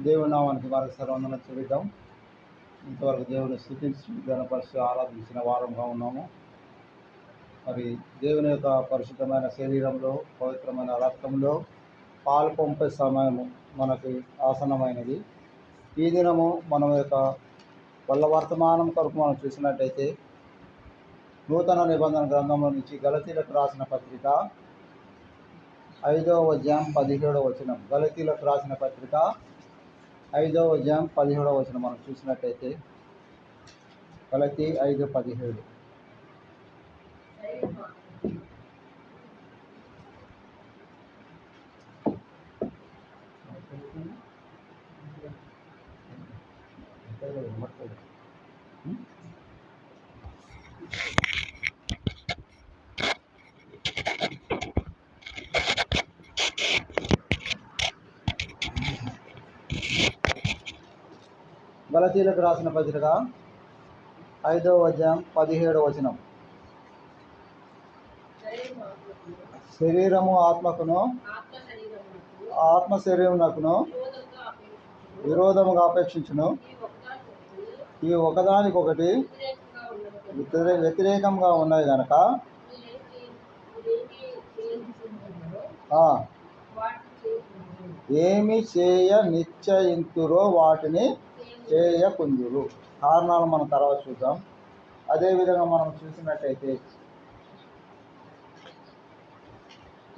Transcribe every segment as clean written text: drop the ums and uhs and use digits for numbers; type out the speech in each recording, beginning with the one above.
దేవుని నామానికి మరొకసారి వందనం చెల్లిద్దాం. ఇంతవరకు దేవుని స్తుతించి గణపరిచి ఆరాధించిన వారంగా ఉన్నాము. మరి దేవుని యొక్క పరిశుద్ధమైన శరీరంలో, పవిత్రమైన రక్తంలో పాలు పంపే సమయము మనకి ఆసన్నమైనది. ఈ దినము మనం యొక్క వల్ల వర్తమానం కొరకు మనం చూసినట్టయితే నూతన నిబంధన గ్రంథంలో నుంచి గలతీలకు రాసిన పత్రిక 5వ అధ్యాయం 17వ వచనం. గలతీలకు రాసిన పత్రిక 5వ అధ్యాయం 17వ వచనం మనం చూసినట్టయితే గలతీ 5:17. గలతీలకు రాసిన పత్రిక 5వ అధ్యాయం 17వ వచనం. శరీరము ఆత్మకును, ఆత్మ శరీరమునకును విరోధముగా అపేక్షించును. ఈ ఒకదానికొకటి వ్యతిరేకంగా ఉన్నాయి కనుక ఏమి చేయ నిశ్చయింతురో వాటిని చేయకుందురు. కారణాలు మనం తర్వాత చూద్దాం. అదేవిధంగా మనం చూసినట్టయితే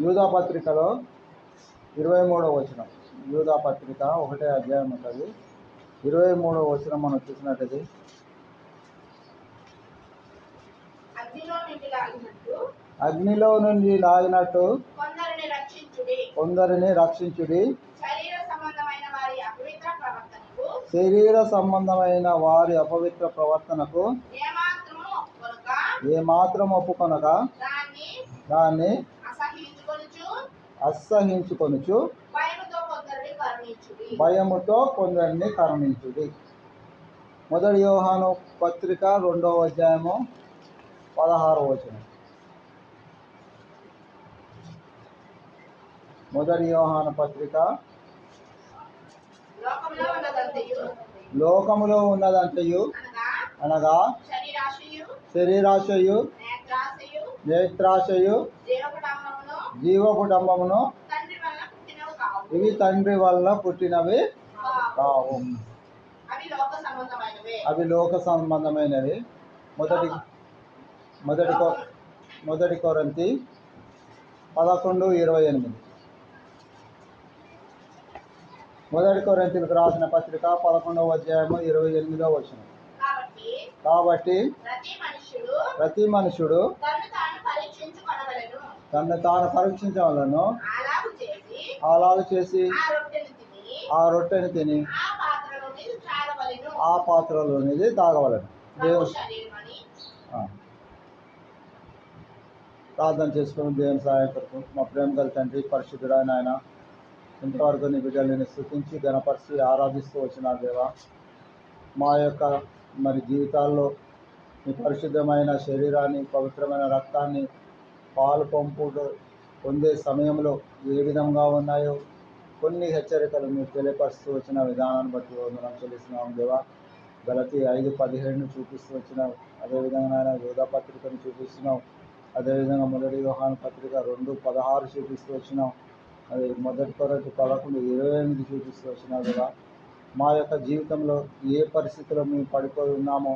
యూదా పత్రికలో 23వ వచనం, యూదా పత్రిక 1వ అధ్యాయం ఉంటుంది, 23వ వచనం మనం చూసినట్టయితే అగ్నిలో నుండి లాగినట్టు కొందరిని రక్షించుడి. శరీర సంబంధమైన వారి అపవిత్ర ప్రవర్తనకు ఏమాత్రం ఒప్పుకొనక దాన్ని అసహించుకొనుచు భయముతో కొందరిని కరుణించుడి. మొదటి యోహాను పత్రిక 2వ అధ్యాయము 16వ వచనం. మొదటి యోహాను పత్రిక లోకములో ఉన్నదంతయు అనగా శరీరాశయు, నేత్రాశయు, జీవకుటుంబమును ఇవి తండ్రి వల్ల పుట్టినవి కావు, అవి లోక సంబంధమైనవి. మొదటి కొరింథీ 11:28. మొదటి కొరింథీయులకు రాసిన పత్రిక 11వ అధ్యాయము 28వ వచనం. కాబట్టి ప్రతి మనుషుడు తను తాను పరీక్షించవలను. అలాగూ చేసి ఆ రొట్టెని తిని ఆ పాత్రలోనిది తాగవలను. ప్రార్థన చేసుకుని దేవుని సహాయకులకు మా ప్రేమ గల తండ్రి, పరిశుద్ధుడైన ఆయన, ఇంతవరకు నీ బిడ్డలని స్తుతించి గణపరిచి ఆరాధిస్తూ వచ్చిన దేవా, మా యొక్క మరి జీవితాల్లో నీ పరిశుద్ధమైన శరీరాన్ని, పవిత్రమైన రక్తాన్ని పాలు పొందే సమయంలో ఏ విధంగా ఉన్నాయో కొన్ని హెచ్చరికలు మీరు తెలియపరుస్తూ వచ్చిన విధానాన్ని బట్టి వందనం చెల్లిస్తున్నాం దేవా. గలతీ 5:17 చూపిస్తూ వచ్చినావు. అదేవిధంగా ఆయన యూదా పత్రికను చూపిస్తున్నావు. అదేవిధంగా మొదటి యోహాను పత్రిక 2:16 చూపిస్తూ వచ్చినావు. అది మొదటి కొరింథీ 11:28 చూపిస్తూ వచ్చినావు కదా. మా యొక్క జీవితంలో ఏ పరిస్థితిలో మేము పడిపోయి ఉన్నామో,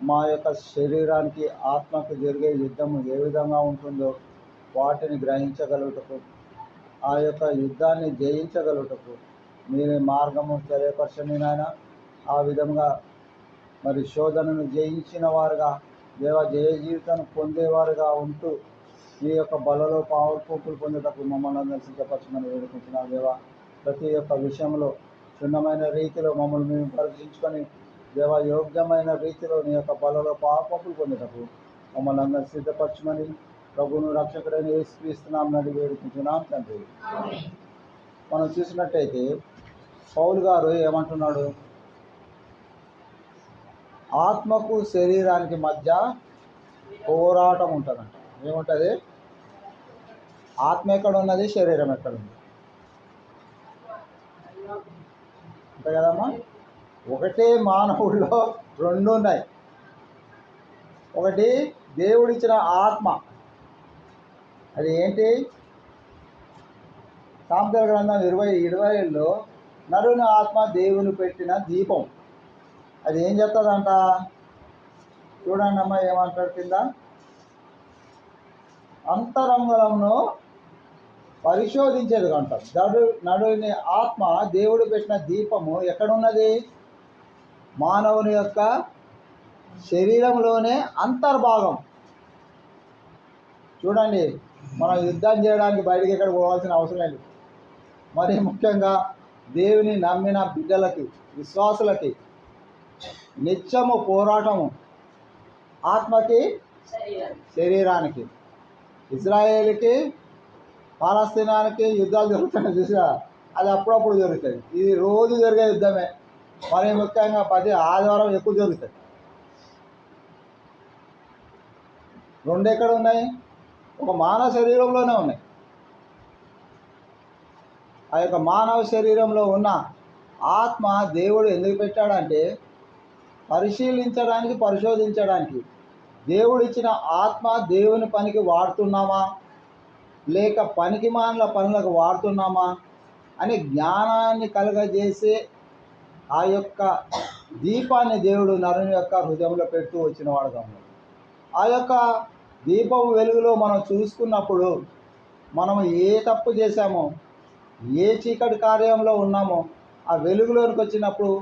మా యొక్క శరీరానికి ఆత్మకు జరిగే యుద్ధము ఏ విధంగా ఉంటుందో వాటిని గ్రహించగలుగుటకు, ఆ యొక్క యుద్ధాన్ని జయించగలుగుటకు మీరే మార్గము తెలియపరచండి నాయన. ఆ విధంగా మరి శోధనను జయించిన వారుగా దేవ జయ జీవితాన్ని పొందేవారుగా ఉంటూ మీ యొక్క బలలో పావులు పొందేటకు మమ్మల్ని అందరూ సిద్ధపరచమని వేడుకుంటున్నాం దేవా. ప్రతి ఒక్క విషయంలో క్షుణ్ణమైన రీతిలో మమ్మల్ని మేము పరీక్షించుకొని దేవ యోగ్యమైన రీతిలో నీ యొక్క బలలో పావులు పొందేటకు మమ్మల్ని అందరూ సిద్ధపరచమని ప్రభువును రక్షకుడైన యేసుక్రీస్తునామమున నడి వేడుకుంటున్నాం తండ్రి. మనం చూసినట్టయితే పౌలు గారు ఏమంటున్నాడు? ఆత్మకు శరీరానికి మధ్య పోరాటం ఉంటుందంట. ఏముంటుంది? ఆత్మ ఎక్కడ ఉన్నది, శరీరం ఎక్కడ ఉంది? అంతే కదమ్మా. ఒకటే మానవుల్లో రెండు ఉన్నాయి. ఒకటి దేవుడిచ్చిన ఆత్మ, అది ఏంటి? సామెతల గ్రంథం 20:27లో నరుని ఆత్మ దేవుని పెట్టిన దీపం. అది ఏం చెప్తుందంట? చూడండి అమ్మ, ఏమంటాడు కింద, అంతరంగంలో పరిశోధించేది అంటారు. నడుని ఆత్మ దేవుడు పెట్టిన దీపము ఎక్కడున్నది? మానవుని యొక్క శరీరంలోనే అంతర్భాగం. చూడండి, మనం యుద్ధం చేయడానికి బయటికి ఎక్కడ పోవాల్సిన అవసరం లేదు. మరి ముఖ్యంగా దేవుని నమ్మిన బిడ్డలకి, విశ్వాసులకి నిత్యము పోరాటము, ఆత్మకి శరీరానికి. ఇజ్రాయేల్కి పాలస్తీనానికి యుద్ధాలు జరుగుతున్నాయి చూసా, అది అప్పుడప్పుడు జరుగుతుంది. ఇది రోజు జరిగే యుద్ధమే. మరి ముఖ్యంగా ప్రతి ఆదివారం ఎక్కువ జరుగుతుంది. రెండు ఎక్కడ ఉన్నాయి? ఒక మానవ శరీరంలోనే ఉన్నాయి. ఆ యొక్క మానవ శరీరంలో ఉన్న ఆత్మ దేవుడు ఎందుకు పెట్టాడంటే పరిశీలించడానికి, పరిశోధించడానికి. దేవుడు ఇచ్చిన ఆత్మ దేవుని పనికి వాడుతున్నామా లేక పనికి మానల పనులకు వాడుతున్నామా అని జ్ఞానాన్ని కలుగజేసే ఆ యొక్క దీపాన్ని దేవుడు నరుని యొక్క హృదయంలో పెడుతూ వచ్చిన వాడుగా ఉన్నాడు. ఆ యొక్క దీపం వెలుగులో మనం చూసుకున్నప్పుడు మనం ఏ తప్పు చేశామో, ఏ చీకటి కార్యంలో ఉన్నామో ఆ వెలుగులోనికి వచ్చినప్పుడు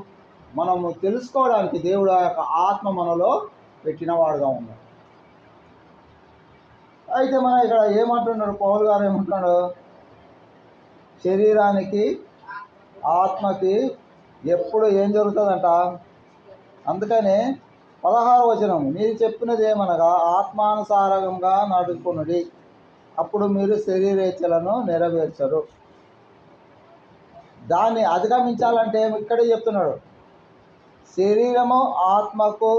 మనము తెలుసుకోవడానికి దేవుడు ఆ యొక్క ఆత్మ మనలో పెట్టినవాడుగా ఉన్నాడు. అయితే మనం ఇక్కడ ఏమంటున్నాడు పౌలు గారు? ఏమంటున్నాడు? శరీరానికి ఆత్మకి ఎప్పుడు ఏం జరుగుతుందంట? అందుకనే 16వ వచనం, మీరు చెప్పినది ఏమనగా ఆత్మానుసారంగా నడుచుకున్నది, అప్పుడు మీరు శరీరేచ్ఛలను నెరవేర్చరు. దాన్ని అధిగమించాలంటే ఇక్కడే చెప్తున్నాడు, శరీరము ఆత్మకు,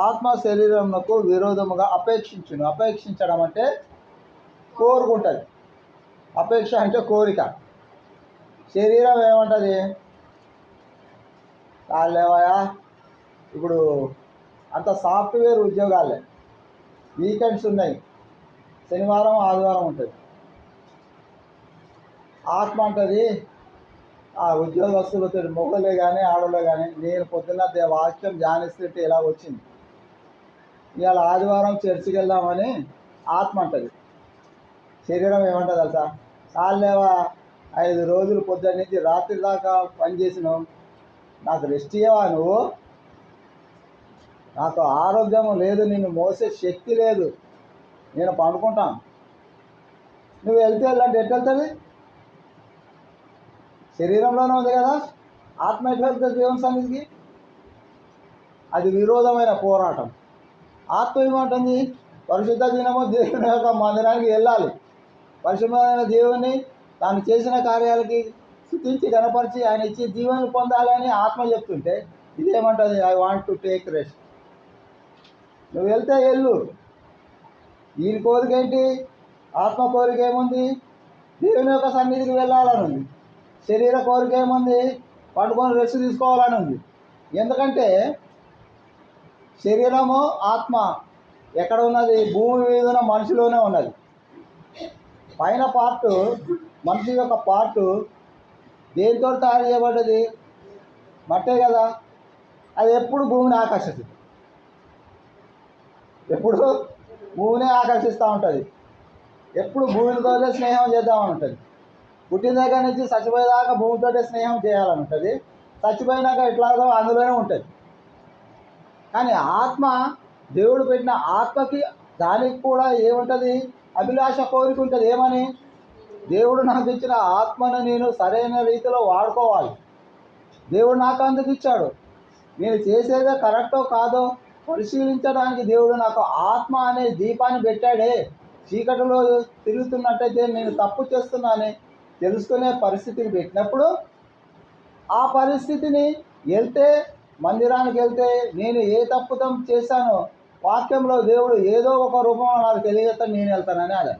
ఆత్మ శరీరమునకు విరోధముగా అపేక్షించును. అపేక్షించడం అంటే కోరుకుంటుంది. అపేక్ష అంటే కోరిక. శరీరం ఏమంటుంది? కాలేవయా, ఇప్పుడు అంత సాఫ్ట్వేర్ ఉద్యోగాలే, వీకెండ్స్ ఉన్నాయి, శనివారం ఆదివారం ఉంటుంది. ఆత్మ అంటుంది, ఆ ఉద్యోగస్తులతో మొగలే కానీ ఆడలే కానీ, నేను పొద్దున్న వాక్యం ధ్యానిస్తుంటే ఇలా వచ్చింది, ఇవాళ ఆదివారం చర్చికి వెళ్దామని ఆత్మ అంటుంది. శరీరం ఏమంటుంది తెలుసా? చాలేవా, 5 రోజులు పొద్దున్న నుంచి రాత్రి దాకా పనిచేసినావు, నాకు రెస్ట్ ఇవ్వవా నువ్వు? నాకు ఆరోగ్యము లేదు, నిన్ను మోసే శక్తి లేదు, నేను పండుకుంటాను. నువ్వు వెళ్తే వెళ్ళంటే ఎట్లా వెళ్తుంది? శరీరంలోనే ఉంది కదా. ఆత్మ ఎట్లా వెళ్తుంది దేవుని సన్నిధికి? అది విరోధమైన పోరాటం. ఆత్మ ఏమంటుంది? పరిశుద్ధ దినము దేవుని యొక్క మందిరానికి వెళ్ళాలి, పరిశుద్ధమైన దేవుని తాను చేసిన కార్యాలకి స్తుతించి గణపరిచి ఆయన ఇచ్చి జీవనం పొందాలని ఆత్మ చెప్తుంటే ఇదేమంటుంది? I want to take rest. నువ్వు వెళ్తే వెళ్ళు. ఈయన కోరిక ఏంటి? ఆత్మ కోరిక ఏముంది? దేవుని యొక్క సన్నిధికి వెళ్ళాలని ఉంది. శరీర కోరిక ఏముంది? పండుకొని రెస్ట్ తీసుకోవాలని ఉంది. ఎందుకంటే శరీరము ఆత్మ ఎక్కడ ఉన్నది? భూమి మీద ఉన్న మనిషిలోనే ఉన్నది. పైన పార్టు, మనిషి యొక్క పార్టు దేనితో తయారు చేయబడ్డది? మట్టే కదా. అది ఎప్పుడు భూమిని ఆకర్షిస్తుంది, ఎప్పుడు భూమిని ఆకర్షిస్తూ ఉంటుంది. ఎప్పుడు భూమితోనే స్నేహం చేద్దామని ఉంటుంది. పుట్టిన దగ్గర నుంచి చచ్చిపోయేదాకా భూమితోటే స్నేహం చేయాలని ఉంటుంది. చచ్చిపోయినాక ఎట్లాగో అందులోనే ఉంటుంది. కానీ ఆత్మ, దేవుడు పెట్టిన ఆత్మకి దానికి కూడా ఏముంటుంది? అభిలాష, కోరిక ఉంటుంది. ఏమని? దేవుడు నాకు ఇచ్చిన ఆత్మను నేను సరైన రీతిలో వాడుకోవాలి. దేవుడు నాకు అందుకు ఇచ్చాడు. నేను చేసేదే కరెక్టో కాదో పరిశీలించడానికి దేవుడు నాకు ఆత్మ అనే దీపాన్ని పెట్టాడే. చీకటిలో తిరుగుతున్నట్టయితే నేను తప్పు చేస్తున్నానని తెలుసుకునే పరిస్థితిని పెట్టినప్పుడు ఆ పరిస్థితిని మందిరానికి వెళ్తే నేను ఏ తప్పుతం చేశానో వాక్యంలో దేవుడు ఏదో ఒక రూపంలో నాకు తెలియజేస్తాను, నేను వెళ్తానని. అదే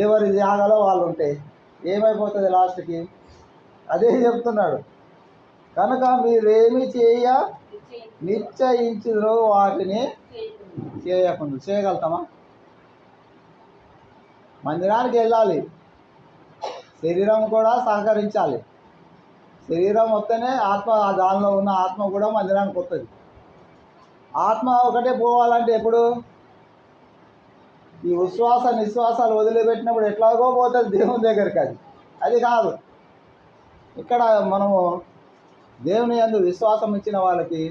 ఎవరి జాగాలో వాళ్ళు ఉంటే ఏమైపోతుంది? లాస్ట్కి అదే చెప్తున్నాడు. కనుక మీరేమి నిశ్చయించుదురో వాటిని చేయకుండా చేయగలుగుతామా? మందిరానికి వెళ్ళాలి, శరీరం కూడా సహకరించాలి. శరీరం వస్తేనే ఆత్మ, దానిలో ఉన్న ఆత్మ కూడా మందిరానికి వస్తుంది. ఆత్మ ఒకటే పోవాలంటే ఎప్పుడు? ఈ ఉచ్ఛ్వాస నిశ్వాసాలు వదిలిపెట్టినప్పుడు ఎట్లాగో పోతుంది దేవుని దగ్గరికి. అది కాదు. ఇక్కడ మనము దేవుని యందు విశ్వాసం ఇచ్చిన వాళ్ళకి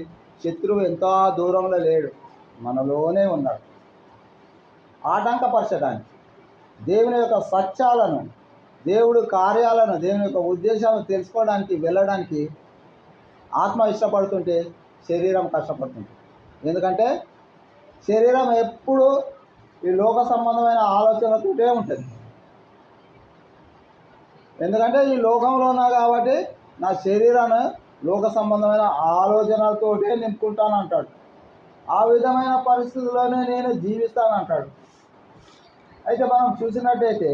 శత్రువు ఎంతో దూరంలో లేడు, మనలోనే ఉన్నాడు. ఆటంకపరచడానికి, దేవుని యొక్క సత్యాలను, దేవుడి కార్యాలను, దేవుని యొక్క ఉద్దేశాలను తెలుసుకోవడానికి వెళ్ళడానికి ఆత్మ ఇష్టపడుతుంటే శరీరం కష్టపడుతుంది. ఎందుకంటే శరీరం ఎప్పుడు ఈ లోక సంబంధమైన ఆలోచనలతోటే ఉంటుంది. ఎందుకంటే ఈ లోకంలో ఉన్నా కాబట్టి నా శరీరాన్ని లోక సంబంధమైన ఆలోచనలతోటే నింపుకుంటాను అంటాడు. ఆ విధమైన పరిస్థితుల్లోనే నేను జీవిస్తాను అంటాడు. అయితే మనం చూసినట్టయితే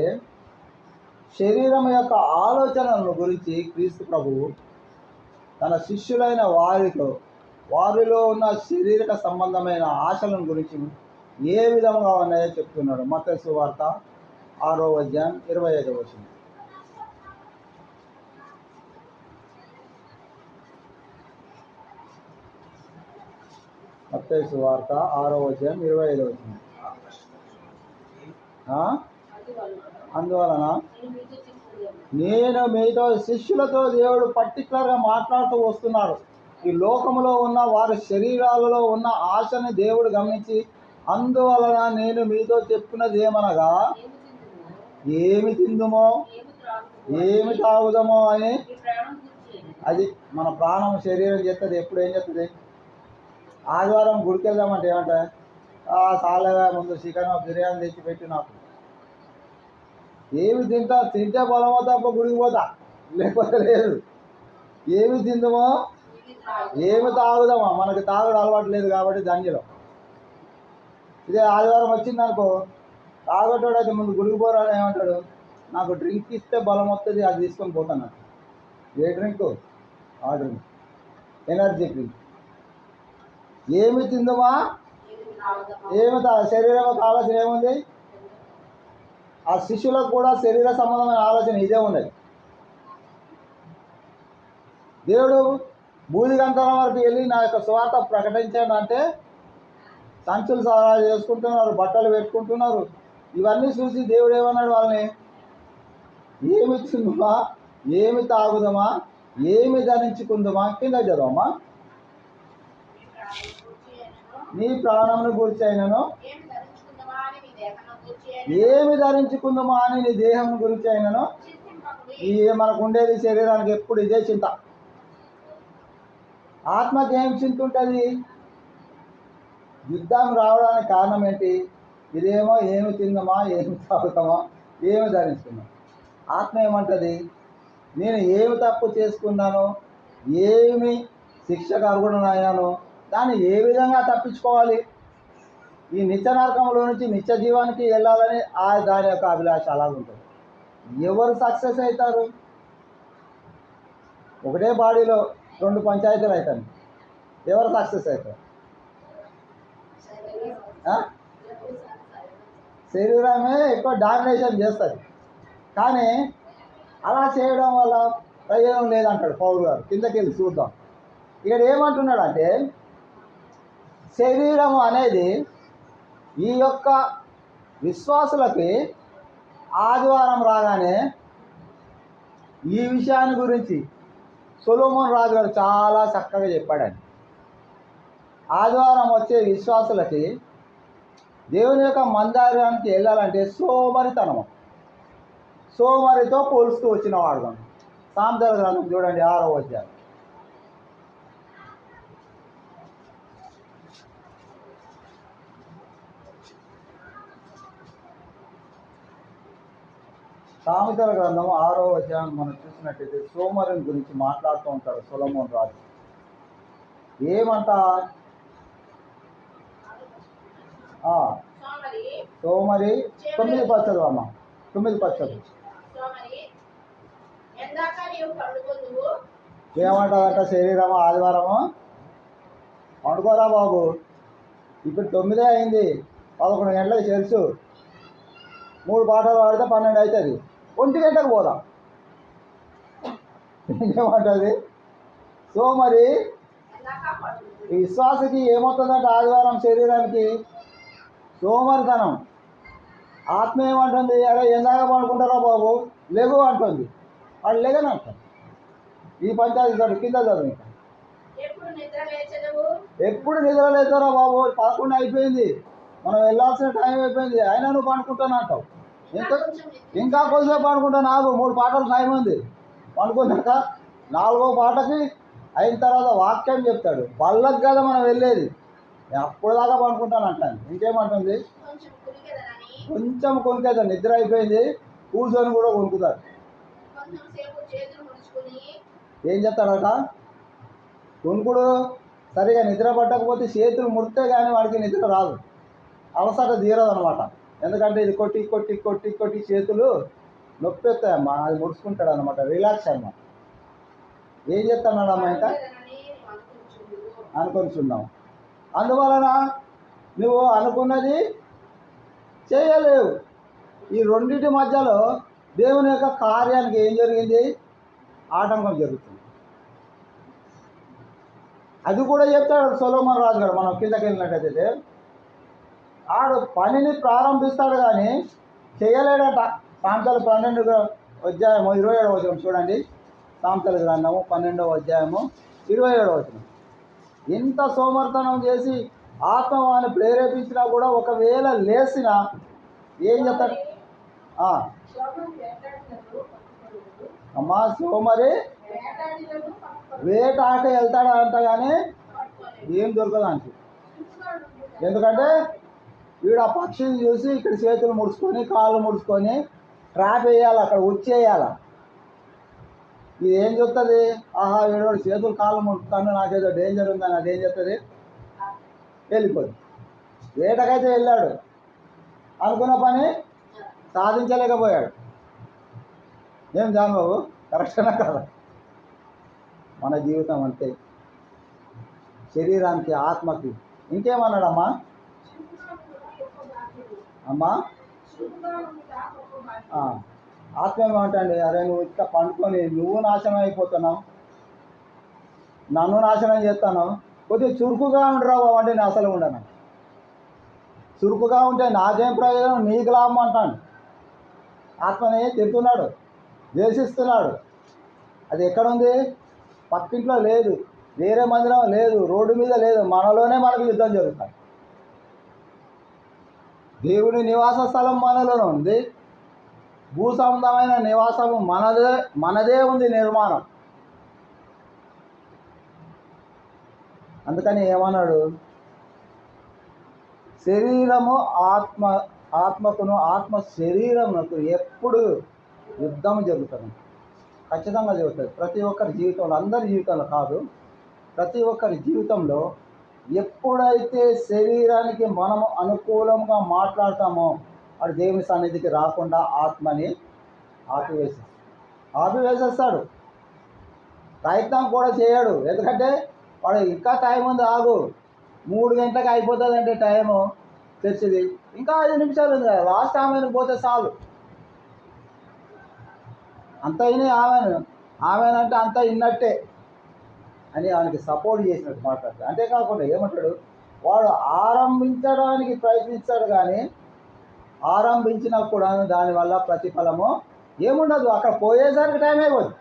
శరీరం యొక్క ఆలోచనల గురించి క్రీస్తు ప్రభువు తన శిష్యులైన వారిలో ఉన్న శారీరక సంబంధమైన ఆశలను గురించి ఏ విధంగా ఉన్నాయో చెప్తున్నాడు. మత్తయి సువార్త 6వ అధ్యాయం 25వ వచనం. మత్తయి సువార్త 6వ అధ్యాయం 25వ వచనం. అందువలన నేను మీతో శిష్యులతో దేవుడు పర్టికులర్గా మాట్లాడుతూ వస్తున్నాడు. ఈ లోకంలో ఉన్న వారి శరీరాలలో ఉన్న ఆశని దేవుడు గమనించి, అందువలన నేను మీతో చెప్పున్నది ఏమనగా, ఏమి తిందుమో ఏమి తాగుదామో అని. అది మన ప్రాణం శరీరం చేస్తుంది. ఎప్పుడు ఏం చేస్తుంది? ఆదివారం గుడికి వెళ్దామంటే ఏమంటే, చాలాగా ముందు చికెన్ బిర్యానీ తెచ్చి పెట్టి నాకు. ఏమి తింటే బలం అవుతా, గుడికి పోతా, లేకపోతే లేదు. ఏమి తిందామో ఏమి తాగుదామా, మనకి తాగుడు అలవాటు లేదు కాబట్టి దంజలో. ఇదే ఆదివారం వచ్చిందనుకో, తాగేటోడు అయితే ముందు గుడికి పోరాడు ఏమంటాడు, నాకు డ్రింక్ ఇస్తే బలం వస్తుంది, అది తీసుకొని పోతాను. ఏ డ్రింకు? ఆ డ్రింక్, ఎనర్జీ డ్రింక్. ఏమి తిందామా ఏమి శరీరం యొక్క ఆలోచన ఏముంది? ఆ శిష్యులకు కూడా శరీర సంబంధమైన ఆలోచన ఇదే ఉన్నది. దేవుడు బూదిగంతరం వరకు వెళ్ళి నా యొక్క సువార్త ప్రకటించాడు అంటే సంచులు సలహా చేసుకుంటున్నారు, బట్టలు పెట్టుకుంటున్నారు. ఇవన్నీ చూసి దేవుడు ఏమన్నాడు వాళ్ళని, ఏమి తిందుమా ఏమి తాగుదామా ఏమి ధరించుకుందామా, కింద చదవమ్మా, నీ ప్రాణమును గురించి అయినను, ఏమి ధరించుకుందామా అని నీ దేహం గురించి అయినను. ఈ మనకు ఉండేది శరీరానికి ఎప్పుడు ఇదే చింత. ఆత్మకి ఏం చింత ఉంటుంది? యుద్ధం రావడానికి కారణం ఏంటి? ఇదేమో ఏమి తిందామా ఏమి తాగుతామా ఏమి ధరించుకుందాం. ఆత్మ ఏమంటుంది? నేను ఏమి తప్పు చేసుకున్నానో, ఏమి శిక్షకు అర్హుడనయ్యానో, దాన్ని ఏ విధంగా తప్పించుకోవాలి, ఈ నిత్య నరకంలో నుంచి నిత్య జీవానికి వెళ్ళాలని దాని యొక్క అభిలాష అలాగుంటుంది. ఎవరు సక్సెస్ అవుతారు? ఒకటే బాడీలో 2 పంచాయతీలు అవుతాయి. ఎవరు సక్సెస్ అవుతారు? శరీరమే ఎక్కువ డామినేషన్ చేస్తుంది. కానీ అలా చేయడం వల్ల ప్రయోజనం లేదంటాడు పౌలు గారు. కిందకి వెళ్ళి చూద్దాం. ఇక్కడ ఏమంటున్నాడు అంటే, శరీరం అనేది ఈ యొక్క విశ్వాసులకి ఆదివారం రాగానే ఈ విషయాన్ని గురించి సొలొమోన్ రాజు గారు చాలా చక్కగా చెప్పాడండి. ఆదివారం వచ్చే విశ్వాసులకి దేవుని యొక్క మందిరానికి వెళ్ళాలంటే సోమరితో పోలుస్తూ వచ్చిన వాడు. సామెతల గ్రంథం చూడండి 6వ అధ్యాయం. సామెతల గ్రంథం 6వ అధ్యాయం మనం చూసినట్టయితే సోమరిని గురించి మాట్లాడుతూ ఉంటాడు సొలొమోన్ రాజు. ఏమంట? సోమరి 9 పచ్చదు అమ్మ, 9 పచ్చదు. ఏమంటుందంట శరీరము ఆదివారము వండుకోరా బాబు, ఇప్పుడు 9 అయింది, 11 గంటలకు తెలుసు, 3 పాటలు పాడితే 12 అవుతుంది, 1 గంటకు పోదాం. ఏమంటుంది? సో మరి ఈ విశ్వాసకి ఏమవుతుందంటే ఆదివారం శరీరానికి సోమరితనం. ఆత్మ ఏమంటుంది? అరే ఎందాక పడుకుంటారా బాబు, లేవు అంటుంది. వాడు లేగనంట. ఈ పంచాయతీ కింద చదువు. ఇంకా ఎప్పుడు నిద్ర లేచారా బాబు, 11 అయిపోయింది, మనం వెళ్ళాల్సిన టైం అయిపోయింది, అయినా నువ్వు పండుకుంటాను అంటావు. ఇంకా కొంచెంసేపు పండుకుంటా, నాకు 3 పాటలు టైం ఉంది. పండుకున్నాక 4వ పాటకి అయిన తర్వాత వాక్యం చెప్తాడు. పళ్ళకు కదా మనం వెళ్ళేది, అప్పుడు దాకా పండుకుంటాను అంటాను. ఇంకేమంటుంది? కొంచెం కొనుక్కేదా, నిద్ర అయిపోయింది, కూర్చొని కూడా కొనుక్కుతాడు. ఏం చెప్తాడట? కొనుక్కుడు సరిగా నిద్ర పట్టకపోతే చేతులు ముడితే కానీ వాడికి నిద్ర రాదు, అలసట తీరదు అనమాట. ఎందుకంటే ఇది కొట్టి కొట్టి కొట్టి కొట్టి చేతులు నొప్పి వస్తాయమ్మా, అది ముడుచుకుంటాడు అనమాట, రిలాక్స్ అన్నమాట. ఏం చెప్తున్నాడమ్మా ఇంకా అనుకొనిచున్నావు. అందువలన నువ్వు అనుకున్నది చేయలేవు. ఈ రెండింటి మధ్యలో దేవుని యొక్క కార్యానికి ఏం జరిగింది? ఆటంకం జరుగుతుంది. అది కూడా చెప్తాడు సొలొమోను రాజు గారు. మనం కిందకి వెళ్ళినట్టయితే ఆడు పనిని ప్రారంభిస్తాడు కానీ చేయలేడట. సామెతలు 12వ అధ్యాయము 27వ వచనం చూడండి. సామెతల గ్రంథము 12వ అధ్యాయము 27వ వచనం. ఇంత సోమర్తనం చేసి ఆత్మ వాడిని ప్రేరేపించినా కూడా ఒకవేళ లేచినా ఏం చెప్తాడు? అమ్మా సోమరి వేటాట వెళ్తాడు అంట కానీ ఏం దొరకదు అంట. ఎందుకంటే వీడు ఆ పక్షిని చూసి ఇక్కడ చేతులు ముడుచుకొని కాళ్ళు ముడుచుకొని ట్రాప్ వేయాలి, అక్కడ వచ్చేయాలి. ఇది ఏం చెప్తుంది? ఆహా వీడు చేతులు కాళ్ళు ముడుచుతాను, నాకేదో డేంజర్ ఉందని అదేం చెప్తుంది? వెళ్ళిపోతుంది. వేటకైతే వెళ్ళాడు, అనుకున్న పని సాధించలేకపోయాడు. ఏం జాన్ బాబు, కరెక్టేనా కదా? మన జీవితం అంతే. శరీరానికి ఆత్మకి ఇంకేమన్నాడమ్మా? అమ్మా ఆత్మ ఏమంటండి? అరే నువ్వు ఇట్లా పండుకొని నువ్వు నాశనం అయిపోతున్నావు, నన్ను నాశనం చేస్తాను, కొద్దిగా చురుకుగా ఉండరావు అంటే నేను అసలు ఉండను. చురుకుగా ఉంటే నాకేం ప్రయోజనం, నీకు లాభం అంటాను. ఆత్మని తిడుతున్నాడు, ద్వేషిస్తున్నాడు. అది ఎక్కడుంది? పక్కింట్లో లేదు, వేరే మందిరం లేదు, రోడ్డు మీద లేదు, మనలోనే మనకు యుద్ధం జరుగుతుంది. దేవుని నివాస స్థలం మనలోనే ఉంది, భూసంబంధమైన నివాసము మనదే ఉంది నిర్మాణం. అందుకని ఏమన్నాడు? శరీరము ఆత్మకును ఆత్మ శరీరమునకు ఎప్పుడు యుద్ధం జరుగుతుంది, ఖచ్చితంగా జరుగుతుంది. ప్రతి ఒక్కరి జీవితంలో, అందరి జీవితంలో కాదు, ప్రతి ఒక్కరి జీవితంలో ఎప్పుడైతే శరీరానికి మనము అనుకూలంగా మాట్లాడతామో వాడు దేవుని సన్నిధికి రాకుండా ఆత్మని ఆపివేసేస్తాడు. ప్రయత్నం కూడా చేయడు. ఎందుకంటే వాడు ఇంకా టైం ఉంది, ఆగు, 3 గంటలకు అయిపోతుంది అంటే టైము తెచ్చిది, ఇంకా 5 నిమిషాలు ఉంది కదా, లాస్ట్ ఆమెను పోతే చాలు. అంత అయినా ఆమెనంటే అంత ఇన్నట్టే అని ఆయనకి సపోర్ట్ చేసినట్టు మాట్లాడతాడు. అంతేకాకుండా ఏమంటాడు? వాడు ఆరంభించడానికి ప్రయత్నిస్తాడు కానీ ఆరంభించినా కూడా దానివల్ల ప్రతిఫలము ఏముండదు. అక్కడ పోయేసరికి టైం అయిపోద్ది.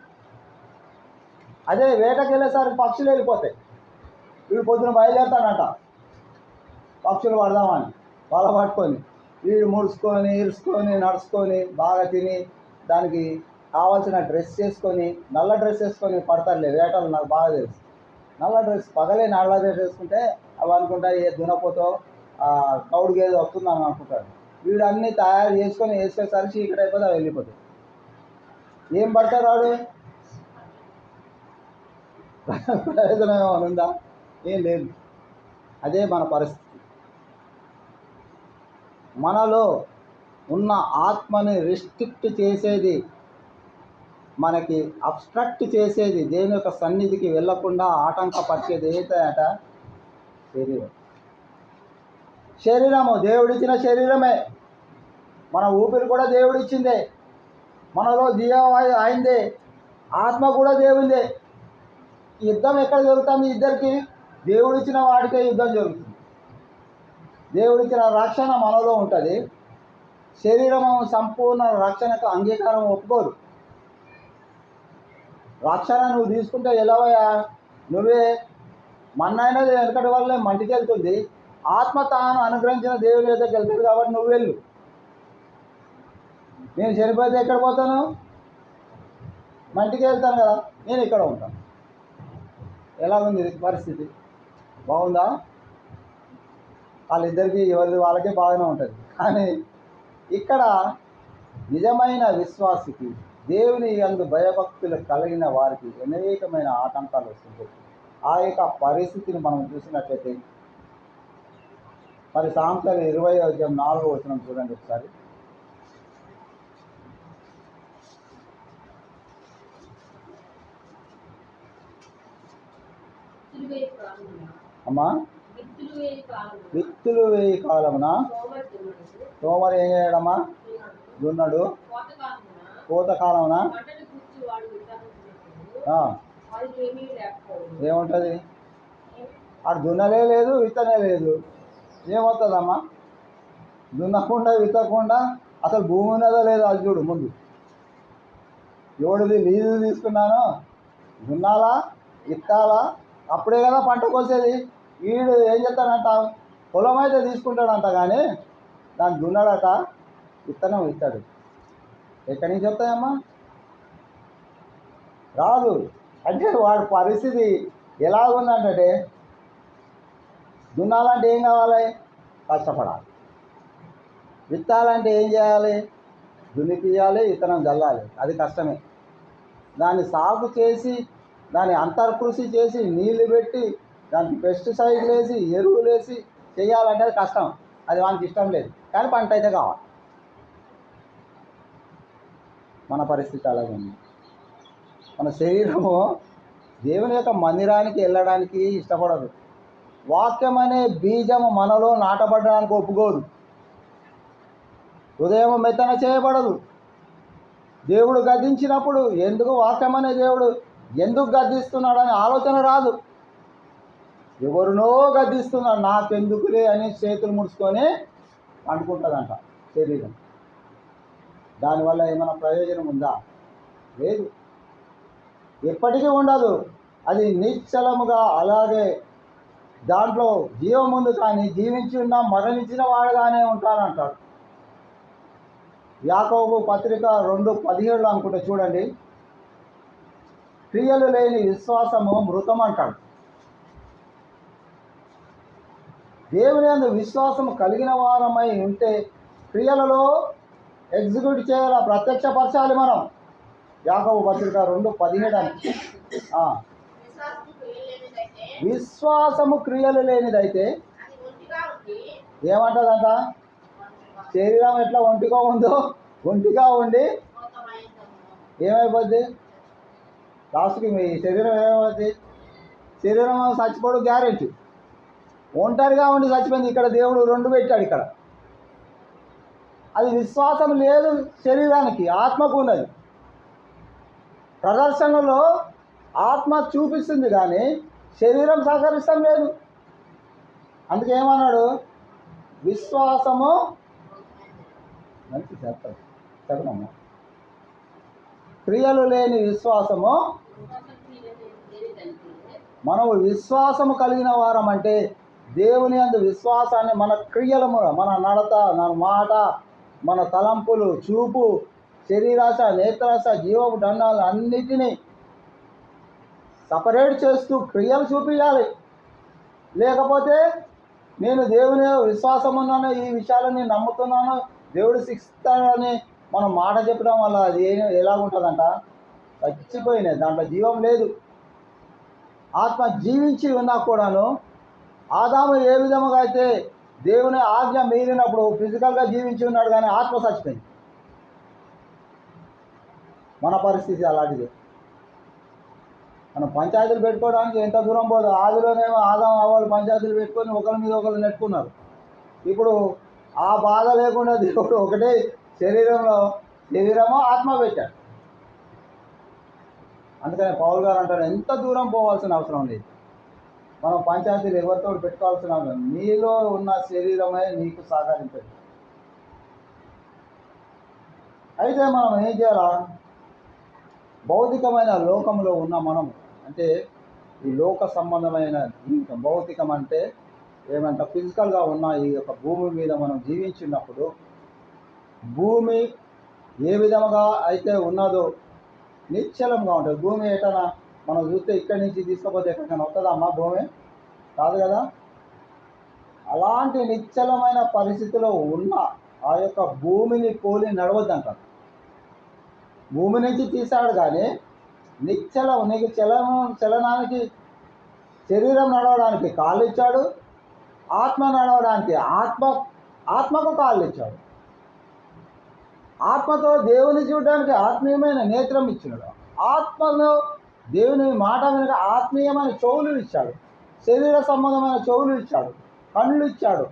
అదే వేటకి వెళ్ళేసరికి పక్షులు వెళ్ళిపోతాయి. వీడు పొద్దున బయలుదేరుతాడంట పక్షులు పడదామని, వల పట్టుకొని, వీడు ముడుచుకొని ఇరుచుకొని నడుచుకొని బాగా తిని దానికి కావాల్సిన డ్రెస్ చేసుకొని, నల్ల డ్రెస్ వేసుకొని పడతారులే వేటలు. నాకు బాగా తెలుసు. నల్ల డ్రెస్ పగలే నల్ల డ్రెస్ వేసుకుంటే అవి అనుకుంటా ఏ దునపోతో కౌడుకి ఏదో వస్తుందని అనుకుంటాడు. వీడు అన్నీ తయారు చేసుకొని వేసుకొసరికి చీకటి అయిపోతే అవి వెళ్ళిపోతాయి. ఏం పడతాడు వాడు? ప్రయోజనం ఏమైనా ఉందా? ఏం లేదు. అదే మన పరిస్థితి. మనలో ఉన్న ఆత్మని రిస్ట్రిక్ట్ చేసేది మనకి అబ్స్ట్రక్ట్ చేసేది, దేవుని యొక్క సన్నిధికి వెళ్ళకుండా ఆటంకపరిచేది ఏంటంట? శరీరం. శరీరము దేవుడిచ్చిన శరీరమే. మన ఊపిరి కూడా దేవుడిచ్చిందే, మనలో జీవవాయు అయిందే, ఆత్మ కూడా దేవుందే. యుద్ధం ఎక్కడ జరుగుతుంది? ఇద్దరికి దేవుడిచ్చిన వాడికే యుద్ధం జరుగుతుంది. దేవుడిచ్చిన రక్షణ మనలో ఉంటుంది, శరీరము సంపూర్ణ రక్షణకు అంగీకారం ఒప్పుకోదు. రక్షణ నువ్వు తీసుకుంటే ఎలావయ్యా? నువ్వే మన్నైనది వెనకటి వల్లే మంటికి వెళ్తుంది, ఆత్మ తాను అనుగ్రహించిన దేవుని దగ్గరికి వెళ్తుంది కాబట్టి నువ్వు వెళ్ళు. నేను చనిపోతే ఎక్కడ పోతాను? మంటికి వెళ్తాను కదా, నేను ఇక్కడ ఉంటాను. ఎలాగుంది పరిస్థితి? బాగుందా? వాళ్ళిద్దరికీ ఎవరిది వాళ్ళకే బాగానే ఉంటుంది. కానీ ఇక్కడ నిజమైన విశ్వాసికి, దేవుని యందు భయభక్తులు కలిగిన వారికి అనేకమైన ఆటంకాలు వస్తుంటాయి. ఆ యొక్క పరిస్థితిని మనం చూసినట్లయితే మరి సామెతలు 20:4 చూడండి ఒకసారి. అమ్మా, విత్తులు వేయి కాలమున సోమరు ఏం చేయడమ్మా? దున్నడు. కోత కాలమున ఏముంటుంది? అటు దున్నలే లేదు, విత్తనే లేదు, ఏమవుతుందమ్మా? దున్నకుండా విత్తకుండా అసలు భూమి ఉన్నదో లేదో అది చూడు ముందు. ఎవడిది లీజు తీసుకున్నాను, దున్నాలా విత్తాలా, అప్పుడే కదా పంట కోసేది. వీడు ఏం చేస్తాడంట? పొలం అయితే తీసుకుంటాడంట, కానీ దాన్ని దున్నాడట, విత్తనం ఇస్తాడు. ఎక్కడి నుంచి వస్తాయమ్మా? రాదు. అంటే వాడి పరిస్థితి ఎలాగుందంటే, దున్నాలంటే ఏం కావాలి? కష్టపడాలి. విత్తాలంటే ఏం చేయాలి? దున్నిపియాలి, విత్తనం జల్లాలి. అది కష్టమే. దాన్ని సాగు చేసి, దాన్ని అంతర్కృషి చేసి, నీళ్లు పెట్టి, దానికి పెస్టిసైడ్లు వేసి, ఎరువులు వేసి చేయాలంటే అది కష్టం. అది వానికి ఇష్టం లేదు, కానీ పంట అయితే కావాలి. మన పరిస్థితి అలాగే ఉంది. మన శరీరము దేవుని యొక్క మందిరానికి వెళ్ళడానికి ఇష్టపడదు. వాక్యం అనే బీజము మనలో నాటబడడానికి ఒప్పుకోదు. హృదయం మెత్తన చేయబడదు. దేవుడు గద్దించినప్పుడు ఎందుకు వాక్యం అనే దేవుడు ఎందుకు గద్దిస్తున్నాడని ఆలోచన రాదు. ఎవరినో గద్దిస్తున్నాడు, నాకెందుకులే అని చేతులు ముడుచుకొని అనుకుంటుందంట శరీరం. దానివల్ల ఏమైనా ప్రయోజనం ఉందా? లేదు, ఎప్పటికీ ఉండదు. అది నిశ్చలముగా అలాగే దాంట్లో జీవం ఉంది, కానీ జీవించి ఉన్న మరణించిన వాడుగానే ఉంటానంటాడు. యాకోబు పత్రిక 2:17 అనుకుంటే చూడండి. క్రియలు లేని విశ్వాసము మృతం అంటాడు. దేవుని యందు విశ్వాసము కలిగిన వారమై ఉంటే క్రియలలో ఎగ్జిక్యూట్ చేయాలి, ప్రత్యక్షపరచాలి మనం. యాకోబు పత్రిక 2:17 విశ్వాసము క్రియలు లేనిదైతే ఏమంటుందంట? శరీరం ఎట్లా ఒంటిగా ఉందో, ఒంటిగా ఉండి ఏమైపోద్ది? లాస్ట్కి మీ శరీరం ఏమైపోద్ది? శరీరం చచ్చిపోవడం గ్యారెంటీ. ఒంటరిగా ఉండి చచ్చిపోయింది. ఇక్కడ దేవుడు 2 పెట్టాడు ఇక్కడ. అది విశ్వాసం లేదు శరీరానికి, ఆత్మకు ఉన్నది. ప్రదర్శనలో ఆత్మ చూపిస్తుంది, కానీ శరీరం సహకరిస్తాం లేదు. అందుకే ఏమన్నాడు? విశ్వాసము మంచి చెప్తాడు చదవమ్మా. క్రియలు లేని విశ్వాసము. మనము విశ్వాసము కలిగిన వారం అంటే దేవుని యందు విశ్వాసాన్ని మన క్రియలము, మన నడత, మన మాట, మన తలంపులు, చూపు, శరీరాశ, నేత్రాశ, జీవపు దండాలు అన్నిటినీ సపరేట్ చేస్తూ క్రియలు చూపించాలి. లేకపోతే నేను దేవుని విశ్వాసం ఉన్నాను, ఈ విషయాలని నమ్ముతున్నాను, దేవుడు శిక్షిస్తాడని మనం మాట చెప్పడం వల్ల అది ఎలాగుంటుందంట? చచ్చిపోయినాయి, దాంట్లో జీవం లేదు. ఆత్మ జీవించి ఉన్నా కూడాను ఆదాము ఏ విధముగా అయితే దేవుని ఆజ్ఞ మీరినప్పుడు ఫిజికల్గా జీవించి ఉన్నాడు, కానీ ఆత్మ చచ్చిపోయింది. మన పరిస్థితి అలాంటిది. మనం పంచాయతీలు పెట్టుకోవడానికి ఎంత దూరం పోదు. ఆదిలోనేమో ఆదాం అవ్వలు పంచాయతీలు పెట్టుకొని ఒకరి మీద ఒకరు నెట్టుకున్నారు. ఇప్పుడు ఆ బాధ లేకుండా దేవుడు ఒకటే శరీరమో ఆత్మ పెట్టాడు. అందుకని పౌలు గారు అంటారు, ఎంత దూరం పోవాల్సిన అవసరం లేదు. మనం పంచాయతీలు ఎవరితో పెట్టుకోవాల్సిన అవసరం. నీలో ఉన్న శరీరమే నీకు సహకరించదు. అయితే మనం ఏం చేయాలా? భౌతికమైన లోకంలో ఉన్న మనం, అంటే ఈ లోక సంబంధమైన జీవితం, భౌతికం అంటే ఏమంట ఫిజికల్గా ఉన్న ఈ యొక్క భూమి మీద మనం జీవించినప్పుడు, భూమి ఏ విధముగా అయితే ఉన్నదో నిశ్చలంగా ఉంటుంది. భూమి ఎటనా మనం చూస్తే ఇక్కడి నుంచి తీసుకపోతే ఎక్కడికైనా వస్తుందా అమ్మా? భూమి కాదు కదా. అలాంటి నిశ్చలమైన పరిస్థితిలో ఉన్న ఆ యొక్క భూమిని పోలి నడవద్దంటారు. భూమి నుంచి తీశాడు కానీ నిశ్చలం, నీకు చలనానికి శరీరం నడవడానికి కాళ్ళు ఇచ్చాడు, ఆత్మ నడవడానికి ఆత్మకు కాళ్ళు ఇచ్చాడు, ఆత్మతో దేవుని చూడడానికి ఆత్మీయమైన నేత్రం ఇచ్చినాడు, ఆత్మలో దేవుని మాట వెనుక ఆత్మీయమైన చెవులు ఇచ్చాడు, శరీర సంబంధమైన చెవులు ఇచ్చాడు, కళ్ళు ఇచ్చాడు.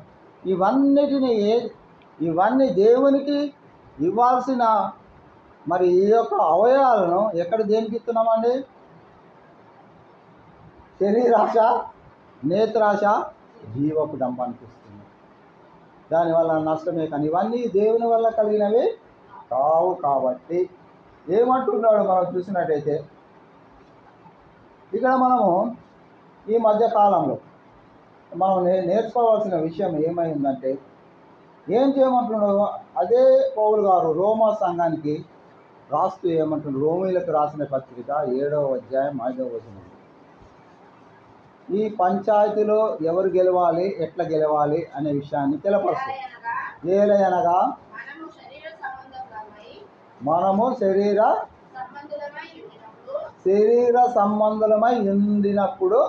ఇవన్నీ దేవునికి ఇవ్వాల్సిన మరి ఈ యొక్క అవయవాలను ఎక్కడ దేనికి ఇస్తున్నామండి? శరీరాశ, నేత్రాశ, జీవపు డంబానికి ఇస్తుంది. దానివల్ల నష్టమే. కానీ ఇవన్నీ దేవుని వల్ల కలిగినవి కావు. కాబట్టి ఏమంటున్నాడు మనం చూసినట్టయితే, ఇక్కడ మనము ఈ మధ్యకాలంలో మనం నేర్చుకోవాల్సిన విషయం ఏమైందంటే, ఏం చేయమంటున్నాడు అదే పౌలు గారు రోమా సంఘానికి రాస్తూ ఏమంటున్నాడు? రోమీలకు రాసిన పత్రిక 7వ అధ్యాయం 5వ వచనం. ఈ పంచాయతీలో ఎవరు గెలవాలి, ఎట్లా గెలవాలి అనే విషయాన్ని తెలపరుస్తుంది. ఏలయనగా మనము శరీర సంబంధులమై ఉండినప్పుడు